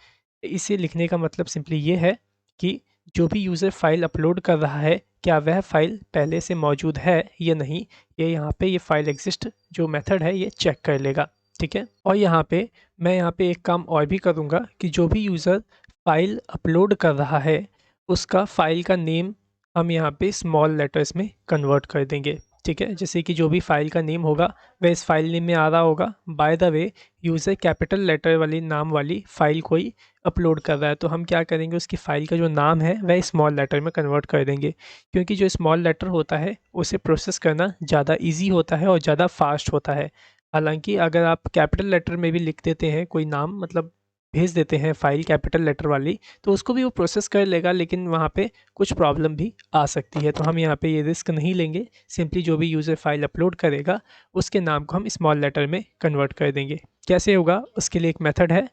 इसे लिखने का मतलब सिंपली ये है कि जो भी यूज़र फाइल अपलोड कर रहा है क्या वह फाइल पहले से मौजूद है या नहीं, ये यहाँ पे ये फाइल एग्जिस्ट जो मेथड है ये चेक कर लेगा। ठीक है, और यहाँ पे मैं यहाँ पे एक काम और भी करूँगा कि जो भी यूज़र फाइल अपलोड कर रहा है उसका फाइल का नेम हम यहाँ पे स्मॉल लेटर्स में कन्वर्ट कर देंगे। ठीक है, जैसे कि जो भी फाइल का नेम होगा वह इस फाइल नेम में आ रहा होगा। By the way user capital letter वाली नाम वाली फ़ाइल कोई अपलोड कर रहा है, तो हम क्या करेंगे, उसकी फ़ाइल का जो नाम है वह स्मॉल लेटर में कन्वर्ट कर देंगे, क्योंकि जो स्मॉल लेटर होता है उसे प्रोसेस करना ज़्यादा ईजी होता है और ज़्यादा फास्ट होता है। हालांकि अगर आप कैपिटल लेटर में भी लिख देते हैं कोई नाम, मतलब भेज देते हैं फाइल कैपिटल लेटर वाली, तो उसको भी वो प्रोसेस कर लेगा, लेकिन वहाँ पे कुछ प्रॉब्लम भी आ सकती है। तो हम यहाँ पे ये रिस्क नहीं लेंगे, सिंपली जो भी यूज़र फाइल अपलोड करेगा उसके नाम को हम स्मॉल लेटर में कन्वर्ट कर देंगे। कैसे होगा, उसके लिए एक मेथड है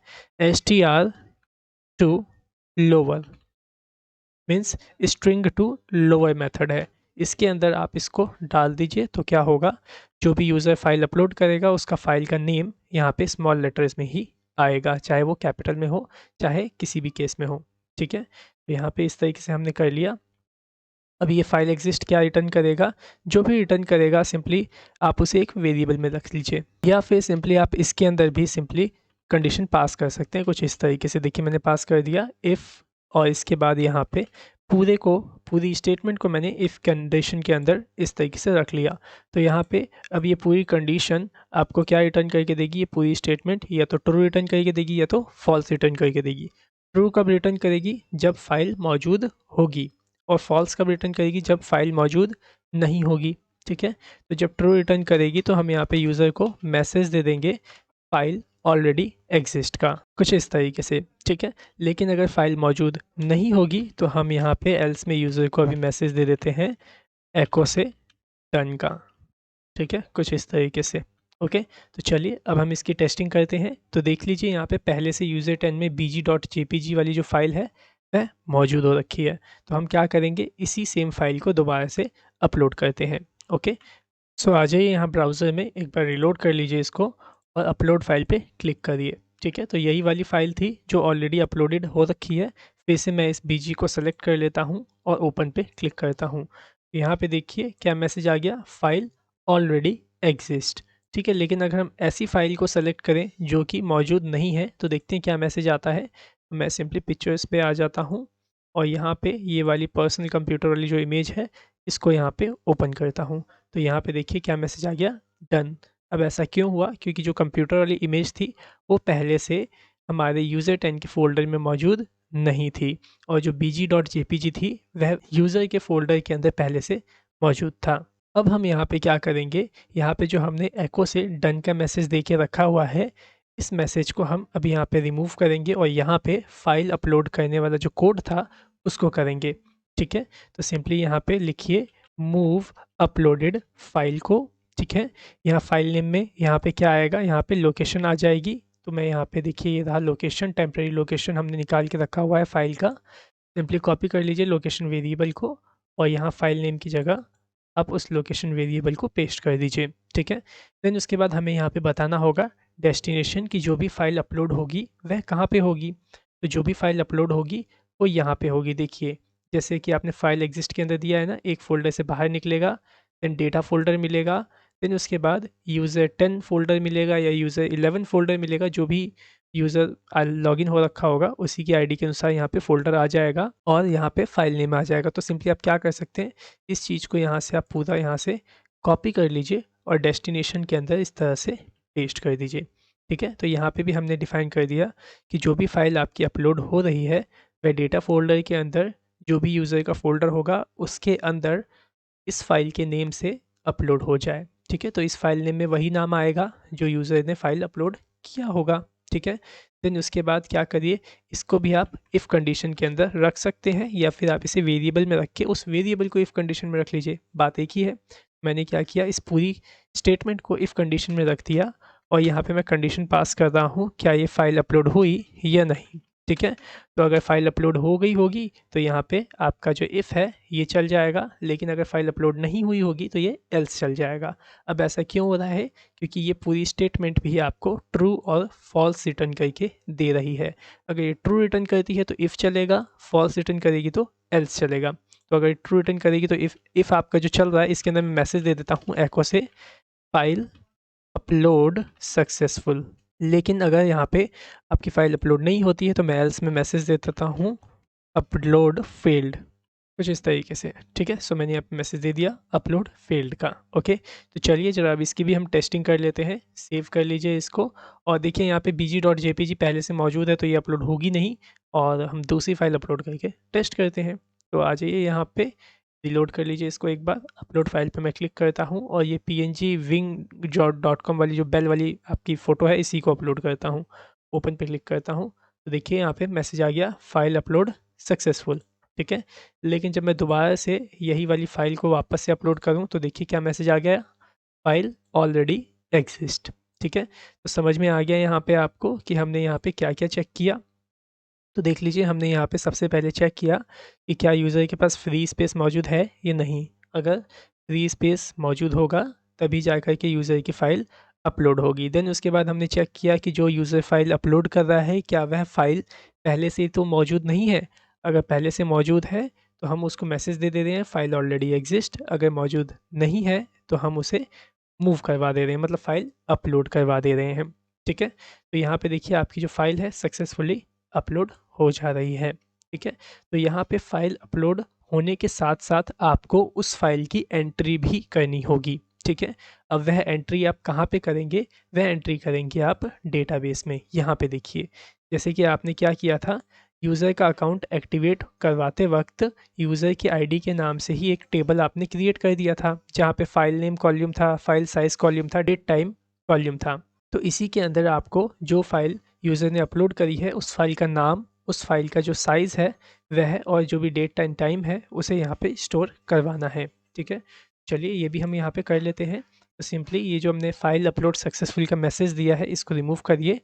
str to lower, means string to lower method है। इसके अंदर आप इसको डाल दीजिए, तो क्या होगा, जो भी यूज़र फाइल अपलोड करेगा उसका फाइल का नेम यहाँ पे स्मॉल लेटर्स में ही आएगा, चाहे वो कैपिटल में हो चाहे किसी भी केस में हो। ठीक है, तो यहाँ पे इस तरीके से हमने कर लिया। अब ये फाइल एग्जिस्ट क्या रिटर्न करेगा, जो भी रिटर्न करेगा सिंपली आप उसे एक वेरिएबल में रख लीजिए, या फिर सिंपली आप इसके अंदर भी सिंपली कंडीशन पास कर सकते हैं कुछ इस तरीके से। देखिए मैंने पास कर दिया इफ़, और इसके बाद यहाँ पे पूरी स्टेटमेंट को मैंने इफ़ कंडीशन के अंदर इस तरीके से रख लिया। तो यहाँ पे अब ये पूरी कंडीशन आपको क्या रिटर्न करके देगी, ये पूरी स्टेटमेंट या तो ट्रू रिटर्न करके देगी या तो फॉल्स रिटर्न करके देगी। ट्रू कब रिटर्न करेगी, जब फाइल मौजूद होगी, और फॉल्स कब रिटर्न करेगी, जब फाइल मौजूद नहीं होगी। ठीक है, तो जब ट्रू रिटर्न करेगी तो हम यहाँ पे यूज़र को मैसेज दे देंगे फाइल ऑलरेडी एग्जिस्ट का, कुछ इस तरीके से। ठीक है, लेकिन अगर फाइल मौजूद नहीं होगी तो हम यहाँ पे एल्स में यूज़र को अभी मैसेज दे देते हैं एको से डन का। ठीक है, कुछ इस तरीके से। ओके, तो चलिए अब हम इसकी टेस्टिंग करते हैं। तो देख लीजिए यहाँ पे पहले से यूज़र 10 में bg.jpg वाली जो फाइल है वह मौजूद हो रखी है। तो हम क्या करेंगे, इसी सेम फाइल को दोबारा से अपलोड करते हैं। ओके, सो आ जाइए यहाँ ब्राउज़र में, एक बार रिलोड कर लीजिए इसको और अपलोड फाइल पे क्लिक करिए। ठीक है, तो यही वाली फ़ाइल थी जो ऑलरेडी अपलोडेड हो रखी है। फिर से मैं इस बीजी को सेलेक्ट कर लेता हूँ और ओपन पे क्लिक करता हूँ। यहाँ पे देखिए क्या मैसेज आ गया, फाइल ऑलरेडी एग्जिस्ट। ठीक है, लेकिन अगर हम ऐसी फ़ाइल को सेलेक्ट करें जो कि मौजूद नहीं है तो देखते हैं क्या मैसेज आता है। मैं सिंपली पिक्चर्स पे आ जाता हूँ और यहाँ पे ये वाली पर्सनल कंप्यूटर वाली जो इमेज है इसको यहाँ पे ओपन करता हूँ। तो यहाँ पे देखिए क्या मैसेज आ गया, डन। अब ऐसा क्यों हुआ, क्योंकि जो कंप्यूटर वाली इमेज थी वो पहले से हमारे यूज़र 10 के फ़ोल्डर में मौजूद नहीं थी, और जो bg.jpg थी वह यूज़र के फ़ोल्डर के अंदर पहले से मौजूद था। अब हम यहाँ पे क्या करेंगे, यहाँ पे जो हमने एको से डन का मैसेज दे के रखा हुआ है, इस मैसेज को हम अभी यहाँ पे रिमूव करेंगे और यहाँ पे फाइल अपलोड करने वाला जो कोड था उसको करेंगे। ठीक है, तो सिंपली यहाँ पे लिखिए मूव अपलोडेड फाइल को। ठीक है, यहाँ फाइल नेम में यहाँ पे क्या आएगा, यहाँ पे लोकेशन आ जाएगी। तो मैं यहाँ पे देखिए ये रहा लोकेशन, टेम्परेरी लोकेशन हमने निकाल के रखा हुआ है फाइल का। सिंपली कॉपी कर लीजिए लोकेशन वेरिएबल को और यहाँ फाइल नेम की जगह आप उस लोकेशन वेरिएबल को पेस्ट कर दीजिए। ठीक है, देन उसके बाद हमें यहाँ पे बताना होगा डेस्टिनेशन की जो भी फाइल अपलोड होगी वह कहाँ पे होगी। तो जो भी फाइल अपलोड होगी वो यहाँ पे होगी। देखिए जैसे कि आपने फाइल एग्जिस्ट के अंदर दिया है ना, एक फ़ोल्डर से बाहर निकलेगा, देन डेटा फ़ोल्डर मिलेगा, देन उसके बाद यूज़र 10 फ़ोल्डर मिलेगा या यूज़र 11 फ़ोल्डर मिलेगा। जो भी यूज़र लॉगिन हो रखा होगा उसी की आईडी के अनुसार यहाँ पे फ़ोल्डर आ जाएगा और यहाँ पे फाइल नेम आ जाएगा। तो सिंपली आप क्या कर सकते हैं, इस चीज़ को यहाँ से आप पूरा यहाँ से कॉपी कर लीजिए और डेस्टिनेशन के अंदर इस तरह से पेस्ट कर दीजिए। ठीक है, तो यहाँ पे भी हमने डिफ़ाइन कर दिया कि जो भी फाइल आपकी अपलोड हो रही है वह डेटा फ़ोल्डर के अंदर जो भी यूज़र का फ़ोल्डर होगा उसके अंदर इस फाइल के नेम से अपलोड हो जाए। ठीक है, तो इस फाइल नेम में वही नाम आएगा जो यूज़र ने फाइल अपलोड किया होगा। ठीक है, देन उसके बाद क्या करिए, इसको भी आप इफ़ कंडीशन के अंदर रख सकते हैं या फिर आप इसे वेरिएबल में रख के उस वेरिएबल को इफ़ कंडीशन में रख लीजिए, बात एक ही है। मैंने क्या किया, इस पूरी स्टेटमेंट को इफ़ कंडीशन में रख दिया और यहाँ पे मैं कंडीशन पास कर रहा हूँ क्या ये फ़ाइल अपलोड हुई या नहीं। ठीक है, तो अगर फ़ाइल अपलोड हो गई होगी तो यहाँ पे आपका जो इफ़ है ये चल जाएगा, लेकिन अगर फ़ाइल अपलोड नहीं हुई होगी तो ये एल्स चल जाएगा। अब ऐसा क्यों हो रहा है, क्योंकि ये पूरी स्टेटमेंट भी आपको ट्रू और फॉल्स रिटर्न करके दे रही है। अगर ये ट्रू रिटर्न करती है तो इफ़ चलेगा, फॉल्स रिटर्न करेगी तो एल्स चलेगा। तो अगर ट्रू रिटर्न करेगी तो इफ़ आपका जो चल रहा है इसके अंदर मैं मैसेज दे देता हूँ एको से फाइल अपलोड सक्सेसफुल। लेकिन अगर यहाँ पे आपकी फ़ाइल अपलोड नहीं होती है तो मैं एल्स में मैसेज दे देता हूँ अपलोड फेल्ड, कुछ इस तरीके से। ठीक है, सो मैंने यहाँ पे मैसेज दे दिया अपलोड फेल्ड का। ओके, तो चलिए जरा अब इसकी भी हम टेस्टिंग कर लेते हैं। सेव कर लीजिए इसको और देखिए यहाँ पे bg.jpg पहले से मौजूद है तो ये अपलोड होगी नहीं, और हम दूसरी फाइल अपलोड करके टेस्ट करते हैं। तो आ जाइए यहाँ पे रिलोड कर लीजिए इसको एक बार। अपलोड फाइल पे मैं क्लिक करता हूँ और ये png wing.com वाली जो बेल वाली आपकी फ़ोटो है इसी को अपलोड करता हूँ। ओपन पे क्लिक करता हूँ तो देखिए यहाँ पे मैसेज आ गया फाइल अपलोड सक्सेसफुल। ठीक है, लेकिन जब मैं दोबारा से यही वाली फ़ाइल को वापस से अपलोड करूँ तो देखिए क्या मैसेज आ गया, फाइल ऑलरेडी एग्जिस्ट। ठीक है, तो समझ में आ गया यहाँ पे आपको कि हमने यहाँ पे क्या क्या चेक किया। तो देख लीजिए हमने यहाँ पे सबसे पहले चेक किया कि क्या यूज़र के पास फ्री स्पेस मौजूद है या नहीं। अगर फ्री स्पेस मौजूद होगा तभी जा कर के यूज़र की फ़ाइल अपलोड होगी। देन उसके बाद हमने चेक किया कि जो यूज़र फ़ाइल अपलोड कर रहा है क्या वह फ़ाइल पहले से तो मौजूद नहीं है। अगर पहले से मौजूद है तो हम उसको मैसेज दे रहे हैं फ़ाइल ऑलरेडी एग्जिस्ट। अगर मौजूद नहीं है तो हम उसे मूव करवा दे रहे हैं, मतलब फ़ाइल अपलोड करवा दे रहे हैं। ठीक है, तो यहाँ पे देखिए आपकी जो फ़ाइल है सक्सेसफुली अपलोड हो जा रही है। ठीक है। तो यहाँ पे फ़ाइल अपलोड होने के साथ साथ आपको उस फ़ाइल की एंट्री भी करनी होगी, ठीक है। अब वह एंट्री आप कहाँ पे करेंगे? वह एंट्री करेंगे आप डेटाबेस में। यहाँ पे देखिए, जैसे कि आपने क्या किया था, यूज़र का अकाउंट एक्टिवेट करवाते वक्त यूज़र की आईडी के नाम से ही एक टेबल आपने क्रिएट कर दिया था, जहाँ पे फ़ाइल नेम कॉलम था, फ़ाइल साइज़ कॉलम था, डेट टाइम कॉलम था। तो इसी के अंदर आपको जो फ़ाइल यूज़र ने अपलोड करी है, उस फ़ाइल का नाम, उस फ़ाइल का जो साइज़ है वह, और जो भी डेट एंड टाइम है उसे यहाँ पे स्टोर करवाना है, ठीक है। चलिए ये भी हम यहाँ पे कर लेते हैं। तो सिंपली ये जो हमने फ़ाइल अपलोड सक्सेसफुल का मैसेज दिया है, इसको रिमूव करिए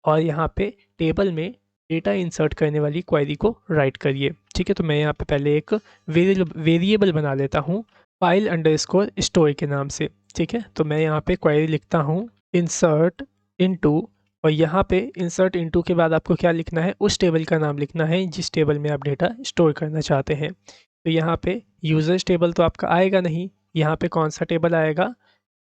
और यहाँ पे टेबल में डेटा इंसर्ट करने वाली क्वेरी को राइट करिए, ठीक है। तो मैं यहाँ पे पहले एक वेरिएबल बना लेता हूँ फाइल अंडरस्कोर स्टोर के नाम से, ठीक है। तो मैं यहाँ पे क्वेरी लिखता हूँ इंसर्ट इनटू, और यहाँ पे इंसर्ट इनटू के बाद आपको क्या लिखना है, उस टेबल का नाम लिखना है जिस टेबल में आप डेटा स्टोर करना चाहते हैं। तो यहाँ पे यूज़र्स टेबल तो आपका आएगा नहीं, यहाँ पे कौन सा टेबल आएगा,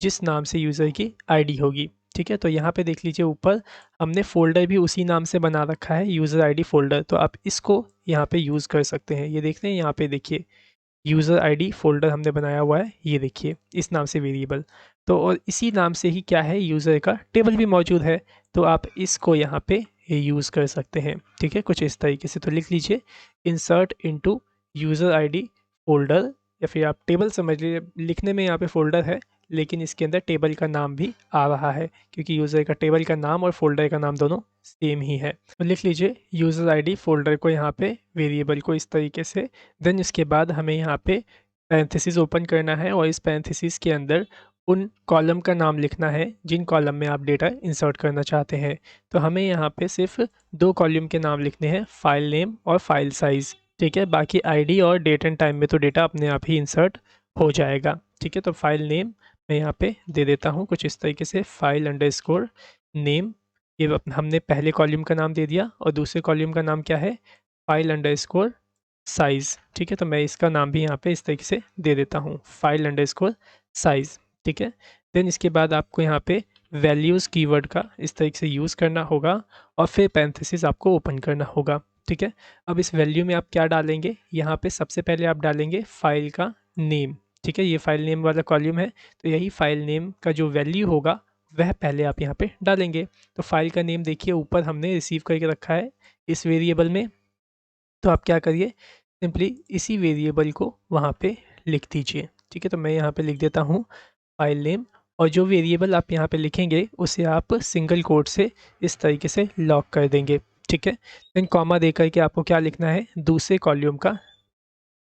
जिस नाम से यूज़र की आईडी होगी, ठीक है। तो यहाँ पे देख लीजिए ऊपर हमने फ़ोल्डर भी उसी नाम से बना रखा है, यूज़र आईडी फ़ोल्डर। तो आप इसको यहाँ पे यूज़ कर सकते हैं। ये देख रहे हैं यहाँ पे देखिए, यूज़र आईडी फ़ोल्डर हमने बनाया हुआ है, ये देखिए इस नाम से वेरिएबल। तो और इसी नाम से ही क्या है, यूज़र का टेबल भी मौजूद है। तो आप इसको यहाँ पे यूज़ कर सकते हैं, ठीक है, कुछ इस तरीके से। तो लिख लीजिए insert into user ID folder, या फिर आप टेबल समझ लीजिए। लिखने में यहाँ पे फ़ोल्डर है, लेकिन इसके अंदर टेबल का नाम भी आ रहा है, क्योंकि यूज़र का टेबल का नाम और फ़ोल्डर का नाम दोनों सेम ही है। तो लिख लीजिए यूज़र आईडी फ़ोल्डर को यहाँ पे, वेरिएबल को इस तरीके से। देन इसके बाद हमें यहाँ पे पैरेंथेसिस ओपन करना है और इस पैरेंथेसिस के अंदर उन कॉलम का नाम लिखना है जिन कॉलम में आप डेटा इंसर्ट करना चाहते हैं। तो हमें यहाँ पे सिर्फ 2 कॉलम के नाम लिखने हैं, फाइल नेम और फाइल साइज़, ठीक है। बाकी आईडी और डेट एंड टाइम में तो डेटा अपने आप ही इंसर्ट हो जाएगा, ठीक है। तो फाइल नेम मैं यहाँ पे दे देता हूँ कुछ इस तरीके से, फाइल अंडरस्कोर नेम। ये हमने पहले कॉलम का नाम दे दिया, और दूसरे कॉलम का नाम क्या है, फाइल अंडरस्कोर साइज़, ठीक है। तो मैं इसका नाम भी यहाँ पे इस तरीके से दे देता हूँ, फाइल अंडरस्कोर साइज़, ठीक है। देन इसके बाद आपको यहाँ पे वैल्यूज़ कीवर्ड का इस तरीके से यूज़ करना होगा, और फिर पैरेंथेसिस आपको ओपन करना होगा, ठीक है। अब इस वैल्यू में आप क्या डालेंगे, यहाँ पे सबसे पहले आप डालेंगे फ़ाइल का नेम, ठीक है। ये फ़ाइल नेम वाला कॉलम है, तो यही फ़ाइल नेम का जो वैल्यू होगा वह पहले आप यहाँ पे डालेंगे। तो फ़ाइल का नेम देखिए ऊपर हमने रिसीव करके रखा है इस वेरिएबल में। तो आप क्या करिए, सिंपली इसी वेरिएबल को वहाँ पे लिख दीजिए, ठीक है। तो मैं यहाँ पे लिख देता हूँ फाइल नेम, और जो वेरिएबल आप यहाँ पे लिखेंगे उसे आप सिंगल कोट से इस तरीके से लॉक कर देंगे, ठीक है। देन कॉमा दे करके आपको क्या लिखना है, दूसरे कॉलम का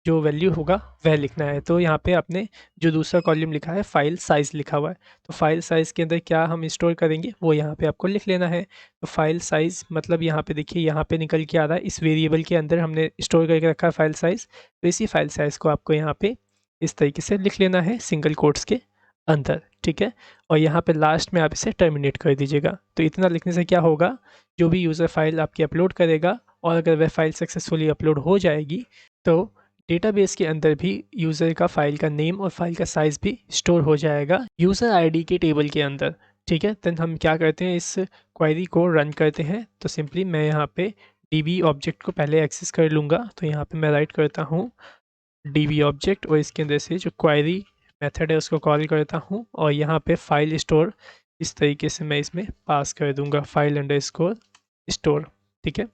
जो वैल्यू होगा वह लिखना है। तो यहाँ पे आपने जो दूसरा कॉलम लिखा है फाइल साइज़ लिखा हुआ है, तो फाइल साइज़ के अंदर क्या हम स्टोर करेंगे वो यहाँ पे आपको लिख लेना है। तो फाइल साइज़ मतलब यहाँ पे देखिए, यहाँ पे निकल के आ रहा है, इस वेरिएबल के अंदर हमने स्टोर करके रखा है फाइल साइज़। तो इसी फाइल साइज़ को आपको यहाँ पे इस तरीके से लिख लेना है सिंगल कोट्स के अंदर, ठीक है। और यहाँ पे लास्ट में आप इसे टर्मिनेट कर दीजिएगा। तो इतना लिखने से क्या होगा, जो भी यूज़र फाइल आपकी अपलोड करेगा, और अगर वह फाइल सक्सेसफुली अपलोड हो जाएगी, तो डेटाबेस के अंदर भी यूज़र का फ़ाइल का नेम और फाइल का साइज़ भी स्टोर हो जाएगा यूज़र आईडी के टेबल के अंदर, ठीक है। देन हम क्या करते हैं, इस क्वेरी को रन करते हैं। तो सिंपली मैं यहाँ पे डीबी ऑब्जेक्ट को पहले एक्सेस कर लूँगा। तो यहाँ पे मैं राइट करता हूँ डीबी ऑब्जेक्ट, और इसके अंदर से जो क्वेरी मेथड है उसको कॉल करता हूँ, और यहाँ पे फाइल स्टोर इस तरीके से मैं इसमें पास कर दूँगा, फाइल अंडरस्कोर स्टोर, ठीक है।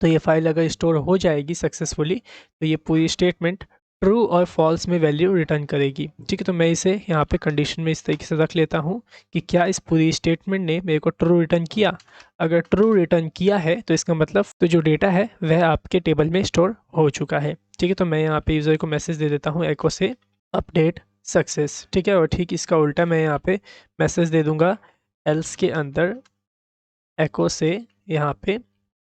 तो ये फाइल अगर स्टोर हो जाएगी सक्सेसफुली, तो ये पूरी स्टेटमेंट ट्रू और फॉल्स में वैल्यू रिटर्न करेगी, ठीक है। तो मैं इसे यहाँ पे कंडीशन में इस तरीके से रख लेता हूँ कि क्या इस पूरी स्टेटमेंट ने मेरे को ट्रू रिटर्न किया। अगर ट्रू रिटर्न किया है तो इसका मतलब तो जो डेटा है वह आपके टेबल में स्टोर हो चुका है, ठीक है। तो मैं यहाँ पे यूज़र को मैसेज दे देता हूँ एको से अपडेट सक्सेस, ठीक है। और ठीक इसका उल्टा मैं यहाँ पे मैसेज दे दूँगा एल्स के अंदर एको से यहाँ पे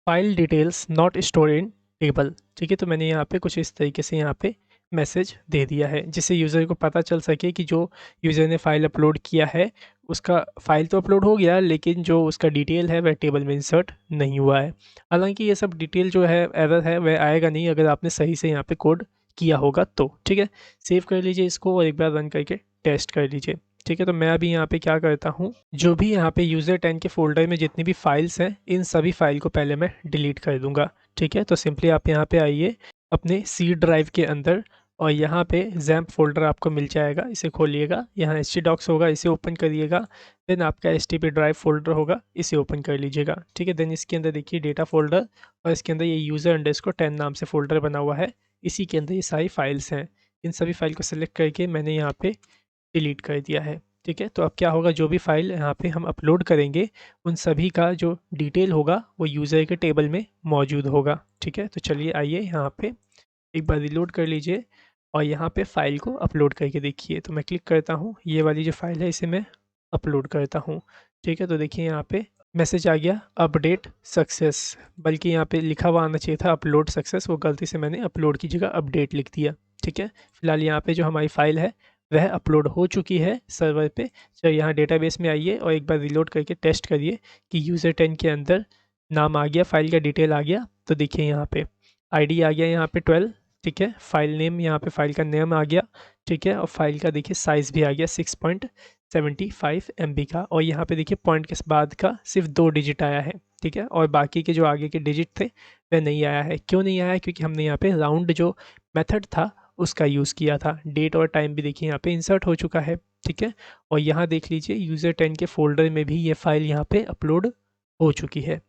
file details not store in table, ठीक है। तो मैंने यहाँ पे कुछ इस तरीके से यहाँ पे मैसेज दे दिया है, जिससे यूज़र को पता चल सके कि जो यूज़र ने फ़ाइल अपलोड किया है उसका फ़ाइल तो अपलोड हो गया, लेकिन जो उसका डिटेल है वह टेबल में इंसर्ट नहीं हुआ है। हालांकि ये सब डिटेल जो है एरर है वह आएगा नहीं अगर आपने सही से यहाँ पे कोड किया होगा तो, ठीक है। सेव कर लीजिए इसको और एक बार रन करके टेस्ट कर लीजिए, ठीक है। तो मैं अभी यहाँ पे क्या करता हूँ, जो भी यहाँ पे यूज़र 10 के फ़ोल्डर में जितनी भी फाइल्स हैं इन सभी फाइल को पहले मैं डिलीट कर दूँगा, ठीक है। तो सिंपली आप यहाँ पे आइए अपने सी ड्राइव के अंदर और यहाँ पे ज़ैम्प फ़ोल्डर आपको मिल जाएगा, इसे खोलिएगा। यहाँ htdocs होगा, इसे ओपन करिएगा। देन आपका htp ड्राइव फ़ोल्डर होगा, इसे ओपन कर लीजिएगा। ठीक है। देन इसके अंदर देखिए डेटा फ़ोल्डर और इसके अंदर ये user_10 नाम से फ़ोल्डर बना हुआ है। इसी के अंदर ये सारी फाइल्स हैं। इन सभी फाइल को सेलेक्ट करके मैंने यहाँ पे डिलीट कर दिया है। ठीक है। तो अब क्या होगा, जो भी फाइल यहाँ पे हम अपलोड करेंगे उन सभी का जो डिटेल होगा वो यूज़र के टेबल में मौजूद होगा। ठीक है। तो चलिए आइए यहाँ पे एक बार रिलोड कर लीजिए और यहाँ पे फ़ाइल को अपलोड करके देखिए। तो मैं क्लिक करता हूँ, ये वाली जो फ़ाइल है इसे मैं अपलोड करता हूँ। ठीक है। तो देखिए यहाँ पे मैसेज आ गया अपडेट सक्सेस, बल्कि यहाँ पे लिखा हुआ आना चाहिए था अपलोड सक्सेस, वो गलती से मैंने अपलोड की जगह अपडेट लिख दिया। ठीक है। फिलहाल यहाँ पे जो हमारी फ़ाइल है वह अपलोड हो चुकी है सर्वर पे। चलिए यहाँ डेटाबेस में आइए और एक बार रिलोड करके टेस्ट करिए कि user10 के अंदर नाम आ गया, फाइल का डिटेल आ गया। तो देखिए यहाँ पे आईडी आ गया यहाँ पे 12। ठीक है। फाइल नेम, यहाँ पे फाइल का नेम आ गया। ठीक है। और फाइल का देखिए साइज़ भी आ गया 6.75 MB का। और यहाँ पे देखिए पॉइंट के बाद का सिर्फ 2 डिजिट आया है। ठीक है। और बाकी के जो आगे के डिजिट थे वह नहीं आया है। क्यों नहीं आया है? क्योंकि हमने यहाँ पे राउंड जो मेथड था उसका यूज़ किया था। डेट और टाइम भी देखिए यहाँ पे इंसर्ट हो चुका है। ठीक है। और यहाँ देख लीजिए user10 के फ़ोल्डर में भी ये फाइल यहाँ पे अपलोड हो चुकी है।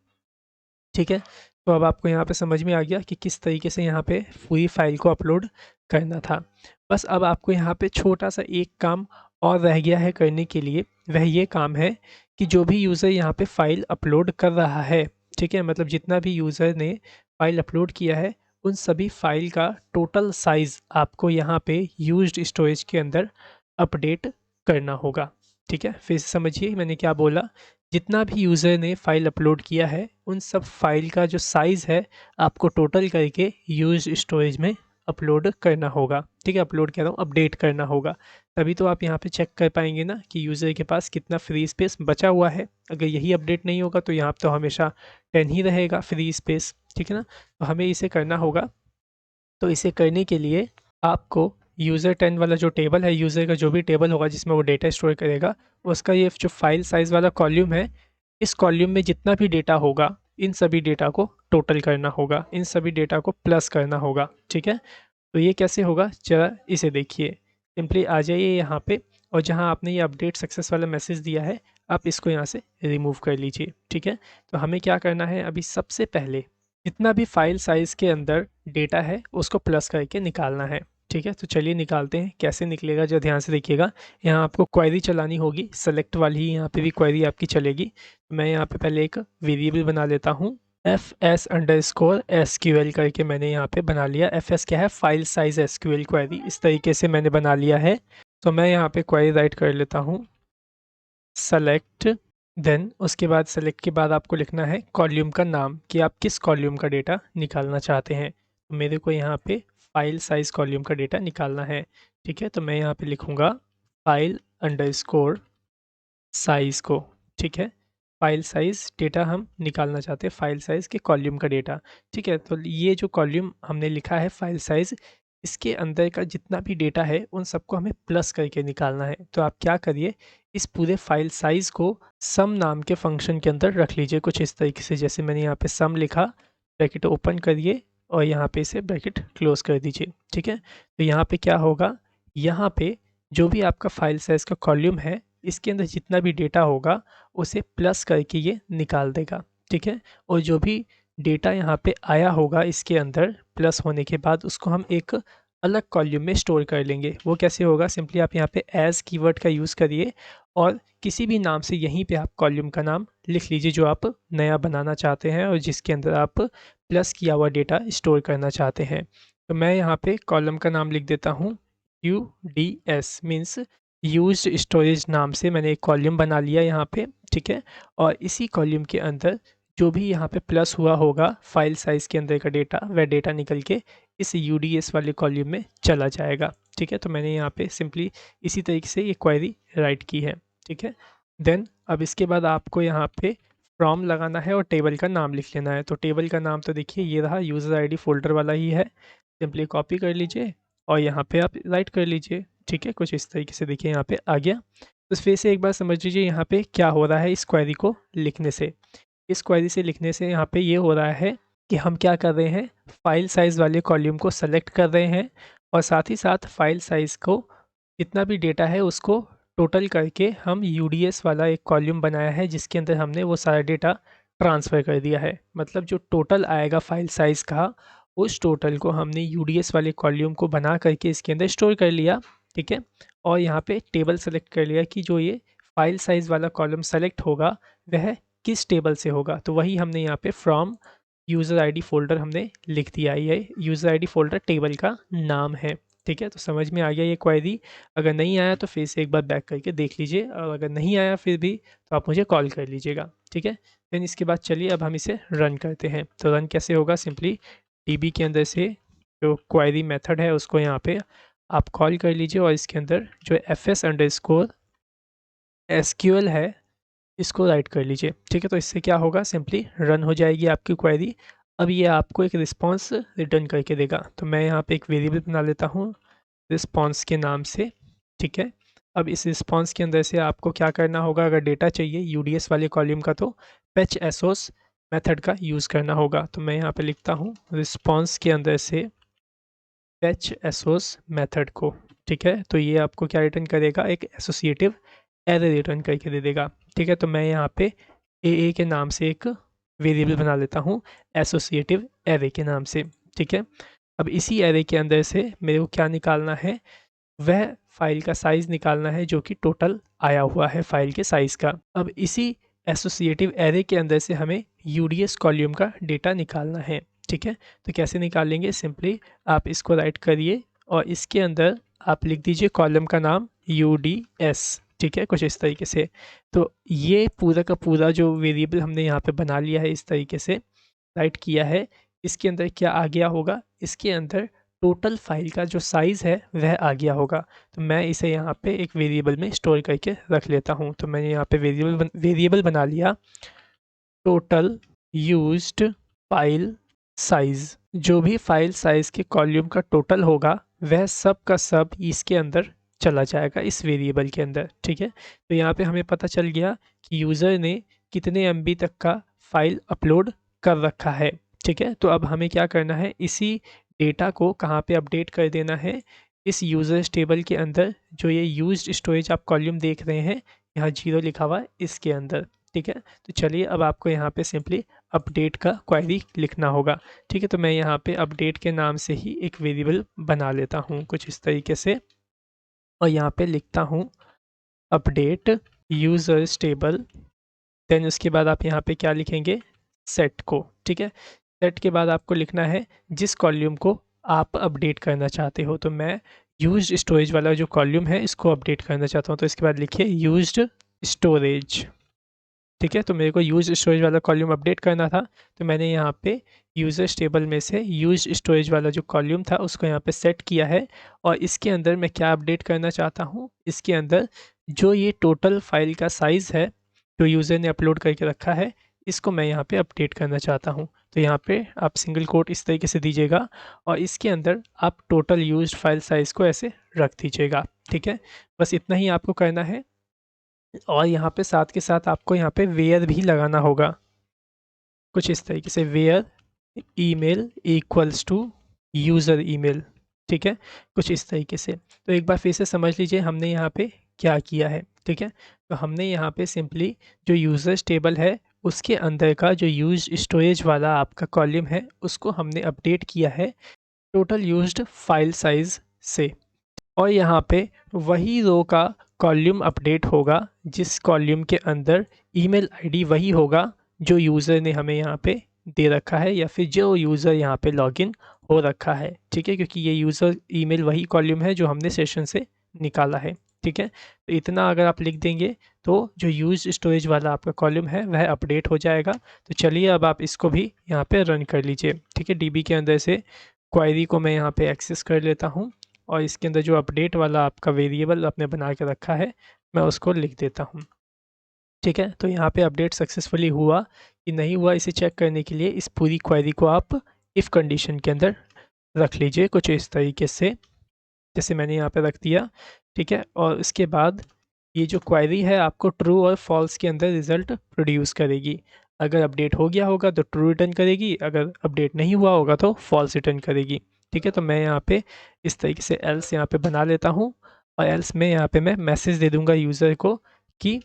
ठीक है। तो अब आपको यहाँ पे समझ में आ गया कि किस तरीके से यहाँ पे पूरी फाइल को अपलोड करना था। बस अब आपको यहाँ पे छोटा सा एक काम और रह गया है करने के लिए। वह ये काम है कि जो भी यूज़र यहाँ पे फ़ाइल अपलोड कर रहा है, ठीक है, मतलब जितना भी यूज़र ने फ़ाइल अपलोड किया है उन सभी फ़ाइल का टोटल साइज़ आपको यहाँ पे यूज्ड स्टोरेज के अंदर अपडेट करना होगा। ठीक है। फिर से समझिए मैंने क्या बोला। जितना भी यूज़र ने फ़ाइल अपलोड किया है उन सब फाइल का जो साइज़ है आपको टोटल करके यूज्ड स्टोरेज में अपलोड करना होगा। ठीक है। अपलोड कह रहा हूँ, अपडेट करना होगा। तभी तो आप यहाँ पे चेक कर पाएंगे ना कि यूज़र के पास कितना फ्री स्पेस बचा हुआ है। अगर यही अपडेट नहीं होगा तो यहाँ तो हमेशा 10 ही रहेगा फ्री स्पेस। ठीक है ना। तो हमें इसे करना होगा। तो इसे करने के लिए आपको user10 वाला जो टेबल है, यूज़र का जो भी टेबल होगा जिसमें वो डेटा स्टोर करेगा, उसका ये जो फाइल साइज़ वाला कॉल्यूम है, इस कॉल्यूम में जितना भी डेटा होगा इन सभी डेटा को टोटल करना होगा, इन सभी डेटा को प्लस करना होगा। ठीक है। तो ये कैसे होगा, जरा इसे देखिए। सिंपली आ जाइए यहाँ पे और जहाँ आपने ये अपडेट सक्सेस वाला मैसेज दिया है आप इसको यहाँ से रिमूव कर लीजिए। ठीक है। तो हमें क्या करना है, अभी सबसे पहले जितना भी फाइल साइज़ के अंदर डेटा है उसको प्लस करके निकालना है। ठीक है। तो चलिए निकालते हैं। कैसे निकलेगा जरा ध्यान से देखिएगा। यहाँ आपको क्वेरी चलानी होगी, सेलेक्ट वाली ही यहाँ पे भी क्वेरी आपकी चलेगी। मैं यहाँ पे पहले एक वेरिएबल बना लेता हूँ, fs_sql करके मैंने यहाँ पे बना लिया। fs क्या है, फाइल साइज एसक्यूएल क्वेरी। इस तरीके से मैंने बना लिया है। तो मैं यहाँ पे क्वेरी राइट कर लेता हूँ सेलेक्ट। देन उसके बाद सेलेक्ट के बाद आपको लिखना है कॉल्यूम का नाम कि आप किस कॉल्यूम का डेटा निकालना चाहते हैं। तो मेरे को यहाँ पे फाइल साइज कॉल्यूम का डेटा निकालना है। ठीक है। तो मैं यहाँ पे लिखूँगा फाइल अंडरस्कोर साइज़ को। ठीक है। फाइल साइज़ डेटा हम निकालना चाहते हैं, फाइल साइज़ के कॉल्यूम का डेटा। ठीक है। तो ये जो कॉल्यूम हमने लिखा है फाइल साइज़, इसके अंदर का जितना भी डेटा है उन सबको हमें प्लस करके निकालना है। तो आप क्या करिए, इस पूरे फाइल साइज़ को सम नाम के फंक्शन के अंदर रख लीजिए कुछ इस तरीके से। जैसे मैंने यहाँ पे सम लिखा, ब्रैकेट ओपन करिए और यहाँ पे इसे ब्रैकेट क्लोज कर दीजिए। ठीक है। तो यहाँ पे क्या होगा, यहाँ पे जो भी आपका फाइल साइज़ का कॉल्यूम है इसके अंदर जितना भी डेटा होगा उसे प्लस करके ये निकाल देगा। ठीक है। और जो भी डेटा यहाँ पे आया होगा इसके अंदर प्लस होने के बाद उसको हम एक अलग कॉल्यूम में स्टोर कर लेंगे। वो कैसे होगा, सिंपली आप यहाँ पे एज कीवर्ड का यूज़ करिए और किसी भी नाम से यहीं पे आप कॉल्यूम का नाम लिख लीजिए जो आप नया बनाना चाहते हैं और जिसके अंदर आप प्लस किया हुआ डेटा स्टोर करना चाहते हैं। तो मैं यहाँ पे कॉलम का नाम लिख देता हूँ UDS, मीन्स यूज्ड स्टोरेज नाम से मैंने एक कॉलम बना लिया यहाँ पे। ठीक है। और इसी कॉलम के अंदर जो भी यहाँ पे प्लस हुआ होगा फाइल साइज़ के अंदर का डेटा, वह डेटा निकल के इस UDS वाले कॉलम में चला जाएगा। ठीक है। तो मैंने यहाँ पे सिंपली इसी तरीके से ये क्वेरी राइट की है। ठीक है। देन अब इसके बाद आपको यहाँ पे फ्रॉम लगाना है और टेबल का नाम लिख लेना है। तो टेबल का नाम तो देखिए ये रहा, यूज़र आईडी फोल्डर वाला ही है। सिंपली कॉपी कर लीजिए और यहाँ पे आप राइट कर लीजिए। ठीक है। कुछ इस तरीके से देखिए यहाँ पे आ गया। तो फिर से एक बार समझ लीजिए यहाँ पे क्या हो रहा है इस क्वेरी को लिखने से। इस क्वेरी से लिखने से यहाँ पे ये हो रहा है कि हम क्या कर रहे हैं, फाइल साइज़ वाले कॉलम को सेलेक्ट कर रहे हैं और साथ ही साथ फाइल साइज़ को जितना भी डेटा है उसको टोटल करके हम यूडीएस वाला एक कॉलम बनाया है जिसके अंदर हमने वो सारा डेटा ट्रांसफ़र कर दिया है। मतलब जो टोटल आएगा फाइल साइज़ का, उस टोटल को हमने यूडीएस वाले कॉलम को बना करके इसके अंदर स्टोर कर लिया, ठीक है। और यहाँ पे टेबल सेलेक्ट कर लिया कि जो ये फाइल साइज़ वाला कॉलम सेलेक्ट होगा वह किस टेबल से होगा। तो वही हमने यहाँ पे फ्रॉम यूज़र आईडी फ़ोल्डर हमने लिख दिया। ये यूज़र आईडी फ़ोल्डर टेबल का नाम है, ठीक है। तो समझ में आ गया ये क्वेरी। अगर नहीं आया तो फिर से एक बार बैक करके देख लीजिए और अगर नहीं आया फिर भी तो आप मुझे कॉल कर लीजिएगा, ठीक है। देन इसके बाद चलिए अब हम इसे रन करते हैं। तो रन कैसे होगा, सिंपली डीबी के अंदर से जो क्वेरी मेथड है उसको यहाँ पे आप कॉल कर लीजिए और इसके अंदर जो fs_sql है इसको राइट कर लीजिए, ठीक है। तो इससे क्या होगा, सिंपली रन हो जाएगी आपकी क्वेरी। अब ये आपको एक रिस्पॉन्स रिटर्न करके देगा। तो मैं यहाँ पे एक वेरिएबल बना लेता हूँ रिस्पॉन्स के नाम से, ठीक है। अब इस रिस्पॉन्स के अंदर से आपको क्या करना होगा, अगर डेटा चाहिए यूडीएस वाले कॉलम का तो फेच एसोस मेथड का यूज़ करना होगा। तो मैं यहाँ पे लिखता हूँ रिस्पॉन्स के अंदर से फेच एसोस मेथड को, ठीक है। तो ये आपको क्या रिटर्न करेगा, एक एसोसिएटिव एरे रिटर्न करके दे देगा, ठीक है। तो मैं यहाँ पे ए के नाम से एक वेरिएबल बना लेता हूँ एसोसिएटिव एरे के नाम से, ठीक है। अब इसी एरे के अंदर से मेरे को क्या निकालना है, वह फाइल का साइज़ निकालना है जो कि टोटल आया हुआ है फाइल के साइज़ का। अब इसी एसोसिएटिव एरे के अंदर से हमें यूडीएस कॉलम का डेटा निकालना है, ठीक है। तो कैसे निकालेंगे, सिंपली आप इसको राइट करिए और इसके अंदर आप लिख दीजिए कॉलम का नाम यूडीएस, ठीक है, कुछ इस तरीके से। तो ये पूरा का पूरा जो वेरिएबल हमने यहाँ पे बना लिया है इस तरीके से राइट किया है, इसके अंदर क्या आ गया होगा, इसके अंदर टोटल फाइल का जो साइज़ है वह आ गया होगा। तो मैं इसे यहाँ पे एक वेरिएबल में स्टोर करके रख लेता हूँ। तो मैंने यहाँ पे वेरिएबल बना लिया टोटल यूज्ड फाइल साइज़। जो भी फाइल साइज़ के कॉलम का टोटल होगा वह सब का सब इसके अंदर चला जाएगा इस वेरिएबल के अंदर, ठीक है। तो यहाँ पे हमें पता चल गया कि यूज़र ने कितने एमबी तक का फाइल अपलोड कर रखा है, ठीक है। तो अब हमें क्या करना है, इसी डेटा को कहाँ पे अपडेट कर देना है, इस यूज़र्स टेबल के अंदर जो ये यूज्ड स्टोरेज आप कॉलम देख रहे हैं यहाँ 0 लिखा हुआ है इसके अंदर, ठीक है। तो चलिए अब आपको यहाँ पे सिंपली अपडेट का क्वेरी लिखना होगा, ठीक है। तो मैं यहाँ पे अपडेट के नाम से ही एक वेरिएबल बना लेता हूँ कुछ इस तरीके से और यहाँ पे लिखता हूँ अपडेट यूज़र्स टेबल। देन उसके बाद आप यहाँ पे क्या लिखेंगे, सेट को, ठीक है। सेट के बाद आपको लिखना है जिस कॉलम को आप अपडेट करना चाहते हो। तो मैं यूज्ड स्टोरेज वाला जो कॉलम है इसको अपडेट करना चाहता हूँ। तो इसके बाद लिखिए यूज्ड स्टोरेज, ठीक है। तो मेरे को यूज स्टोरेज वाला कॉलम अपडेट करना था, तो मैंने यहाँ पे यूज़र्स टेबल में से यूज स्टोरेज वाला जो कॉलम था उसको यहाँ पे सेट किया है और इसके अंदर मैं क्या अपडेट करना चाहता हूँ, इसके अंदर जो ये टोटल फाइल का साइज़ है जो यूज़र ने अपलोड करके रखा है इसको मैं यहाँ पे अपडेट करना चाहता हूँ। तो यहाँ पे आप सिंगल कोट इस तरीके से दीजिएगा और इसके अंदर आप टोटल यूज फाइल साइज़ को ऐसे रख दीजिएगा, ठीक है। बस इतना ही आपको करना है और यहाँ पे साथ के साथ आपको यहाँ पे वेयर भी लगाना होगा कुछ इस तरीके से, where email equals to user email, ठीक है, कुछ इस तरीके से। तो एक बार फिर से समझ लीजिए हमने यहाँ पे क्या किया है, ठीक है। तो हमने यहाँ पे सिंपली जो यूज़र्स टेबल है उसके अंदर का जो यूज स्टोरेज वाला आपका कॉलम है उसको हमने अपडेट किया है टोटल यूज्ड फाइल साइज़ से और यहाँ पे वही रो का कॉलम अपडेट होगा जिस कॉलम के अंदर ईमेल आईडी वही होगा जो यूज़र ने हमें यहाँ पे दे रखा है या फिर जो यूज़र यहाँ पे लॉगिन हो रखा है, ठीक है। क्योंकि ये यूज़र ईमेल वही कॉलम है जो हमने सेशन से निकाला है, ठीक है। तो इतना अगर आप लिख देंगे तो जो यूज स्टोरेज वाला आपका कॉलम है वह अपडेट हो जाएगा। तो चलिए अब आप इसको भी यहाँ पे रन कर लीजिए, ठीक है। डीबी के अंदर से क्वेरी को मैं यहाँ पे एक्सेस कर लेता हूँ और इसके अंदर जो अपडेट वाला आपका वेरिएबल आपने बना के रखा है मैं उसको लिख देता हूँ, ठीक है। तो यहाँ पे अपडेट सक्सेसफुली हुआ कि नहीं हुआ इसे चेक करने के लिए इस पूरी क्वेरी को आप इफ़ कंडीशन के अंदर रख लीजिए कुछ इस तरीके से जैसे मैंने यहाँ पे रख दिया, ठीक है। और इसके बाद ये जो क्वेरी है आपको ट्रू और फॉल्स के अंदर रिज़ल्ट प्रोड्यूस करेगी। अगर अपडेट हो गया होगा तो ट्रू रिटर्न करेगी, अगर अपडेट नहीं हुआ होगा तो फॉल्स रिटर्न करेगी। ठीक है, तो मैं यहाँ पे इस तरीके से एल्स यहाँ पे बना लेता हूँ, और एल्स में यहाँ पे मैं मैसेज दे दूंगा यूज़र को कि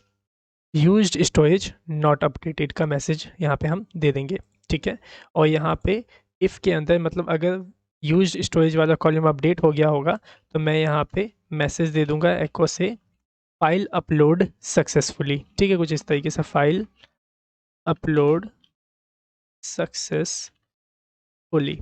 यूज्ड स्टोरेज नॉट अपडेटेड का मैसेज यहाँ पे हम दे देंगे। ठीक है, और यहाँ पे इफ़ के अंदर मतलब अगर यूज्ड स्टोरेज वाला कॉलम अपडेट हो गया होगा तो मैं यहाँ पे मैसेज दे दूंगा एको से फाइल अपलोड सक्सेसफुली। ठीक है, कुछ इस तरीके से फाइल अपलोड सक्सेसफुली।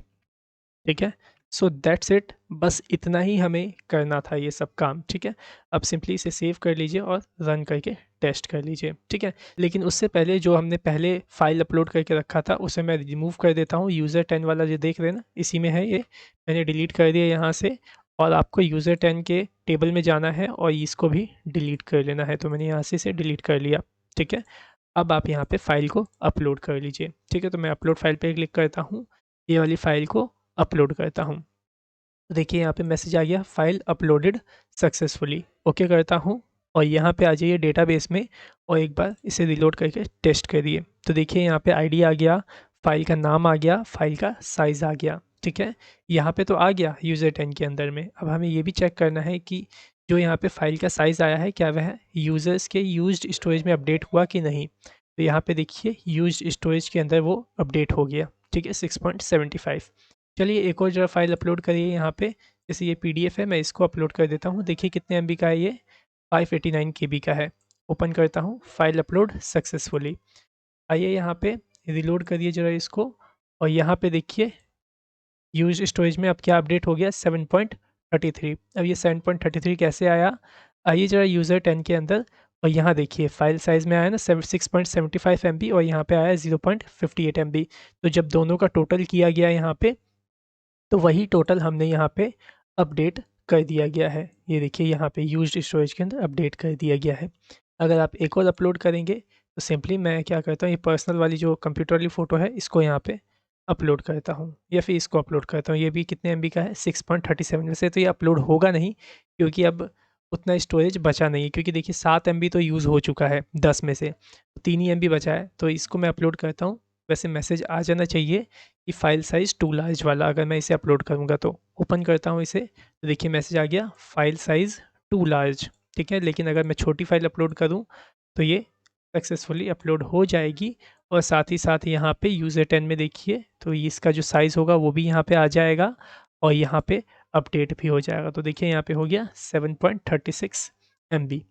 ठीक है, सो दैट्स इट, बस इतना ही हमें करना था ये सब काम। ठीक है, अब सिंपली इसे सेव कर लीजिए और रन करके टेस्ट कर लीजिए। ठीक है, लेकिन उससे पहले जो हमने पहले फाइल अपलोड करके रखा था उसे मैं रिमूव कर देता हूँ। यूज़र 10 वाला जो देख रहे हैं ना, इसी में है ये, मैंने डिलीट कर दिया यहाँ से। और आपको यूज़र 10 के टेबल में जाना है और इसको भी डिलीट कर लेना है, तो मैंने यहाँ से इसे डिलीट कर लिया। ठीक है, अब आप यहाँ पे फाइल को अपलोड कर लीजिए। ठीक है, तो मैं अपलोड फाइल पे क्लिक करता हूँ, ये वाली फाइल को अपलोड करता हूँ। तो देखिए यहाँ पे मैसेज आ गया, फाइल अपलोडेड सक्सेसफुली। ओके करता हूँ और यहाँ पे आ जाइए डेटाबेस में और एक बार इसे रिलोड करके टेस्ट करिए। तो देखिए यहाँ पे आईडी आ गया, फाइल का नाम आ गया, फाइल का साइज़ आ गया। ठीक है, यहाँ पे तो आ गया यूज़र 10 के अंदर में। अब हमें ये भी चेक करना है कि जो यहाँ पे फाइल का साइज़ आया है क्या वह यूज़र्स के यूज्ड स्टोरेज में अपडेट हुआ कि नहीं। तो यहाँ पे देखिए यूज्ड स्टोरेज के अंदर वो अपडेट हो गया। ठीक है, 6.75। चलिए एक और ज़रा फाइल अपलोड करिए यहाँ पे। जैसे ये पीडीएफ है, मैं इसको अपलोड कर देता हूँ। देखिए कितने एमबी का है ये, 589 केबी का है। ओपन करता हूँ, फाइल अपलोड सक्सेसफुली। आइए यहाँ पे रिलोड करिए ज़रा इसको, और यहाँ पे देखिए यूज स्टोरेज में अब क्या अपडेट हो गया, 7.33। अब ये 7.33 कैसे आया, आइए ज़रा यूज़र 10 के अंदर, और यहाँ देखिए फाइल साइज़ में आया ना 6.75 एम और यहाँ पे आया 0.58 एम। तो जब दोनों का टोटल किया गया यहाँ पे, तो वही टोटल हमने यहाँ पे अपडेट कर दिया गया है। ये देखिए यहाँ पे यूज्ड स्टोरेज के अंदर अपडेट कर दिया गया है। अगर आप एक और अपलोड करेंगे तो सिंपली मैं क्या करता हूँ, ये पर्सनल वाली जो कंप्यूटर वाली फ़ोटो है इसको यहाँ पे अपलोड करता हूँ, या फिर इसको अपलोड करता हूँ। ये भी कितने एमबी का है, 6.37। वैसे तो ये अपलोड होगा नहीं क्योंकि अब उतना स्टोरेज बचा नहीं है, क्योंकि देखिए 7 एमबी तो यूज़ हो चुका है 10 में से, 3 ही एमबी बचा है। तो इसको मैं अपलोड करता हूँ। वैसे मैसेज आ जाना चाहिए कि फ़ाइल साइज़ टू लार्ज वाला, अगर मैं इसे अपलोड करूँगा तो। ओपन करता हूँ इसे, तो देखिए मैसेज आ गया, फ़ाइल साइज़ टू लार्ज। ठीक है, लेकिन अगर मैं छोटी फ़ाइल अपलोड करूँ तो ये सक्सेसफुली अपलोड हो जाएगी। और साथ ही साथ यहाँ पे यूज़र 10 में देखिए तो इसका जो साइज़ होगा वो भी यहाँ पे आ जाएगा, और यहाँ पे अपडेट भी हो जाएगा। तो देखिए यहाँ पे हो गया 7.36 एमबी।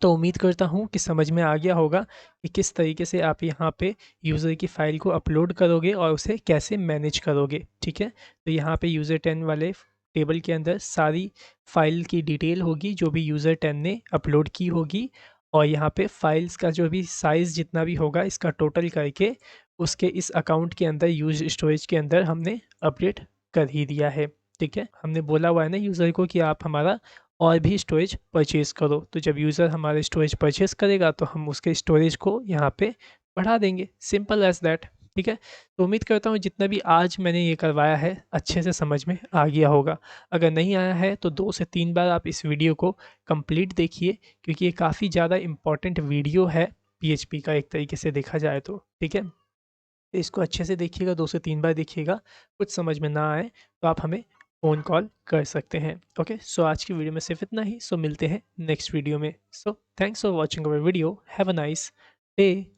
तो उम्मीद करता हूँ कि समझ में आ गया होगा कि किस तरीके से आप यहाँ पे यूज़र की फ़ाइल को अपलोड करोगे और उसे कैसे मैनेज करोगे। ठीक है, तो यहाँ पे यूज़र 10 वाले टेबल के अंदर सारी फ़ाइल की डिटेल होगी जो भी यूज़र 10 ने अपलोड की होगी, और यहाँ पे फाइल्स का जो भी साइज़ जितना भी होगा इसका टोटल करके उसके इस अकाउंट के अंदर यूज स्टोरेज के अंदर हमने अपडेट कर ही दिया है। ठीक है, हमने बोला हुआ है ना यूज़र को कि आप हमारा और भी स्टोरेज परचेज़ करो। तो जब यूज़र हमारा स्टोरेज परचेज़ करेगा तो हम उसके स्टोरेज को यहाँ पे बढ़ा देंगे, सिंपल एज़ दैट। ठीक है, तो उम्मीद करता हूँ जितना भी आज मैंने ये करवाया है अच्छे से समझ में आ गया होगा। अगर नहीं आया है तो 2 से 3 बार आप इस वीडियो को कंप्लीट देखिए, क्योंकि ये काफ़ी ज़्यादा इम्पोर्टेंट वीडियो है पीएचपी का एक तरीके से देखा जाए तो। ठीक है, तो इसको अच्छे से देखिएगा, 2 से 3 बार देखिएगा। कुछ समझ में ना आए तो आप हमें फ़ोन कॉल कर सकते हैं। ओके, सो आज की वीडियो में सिर्फ इतना ही। सो मिलते हैं नेक्स्ट वीडियो में। So thanks for watching our video. Have a nice day.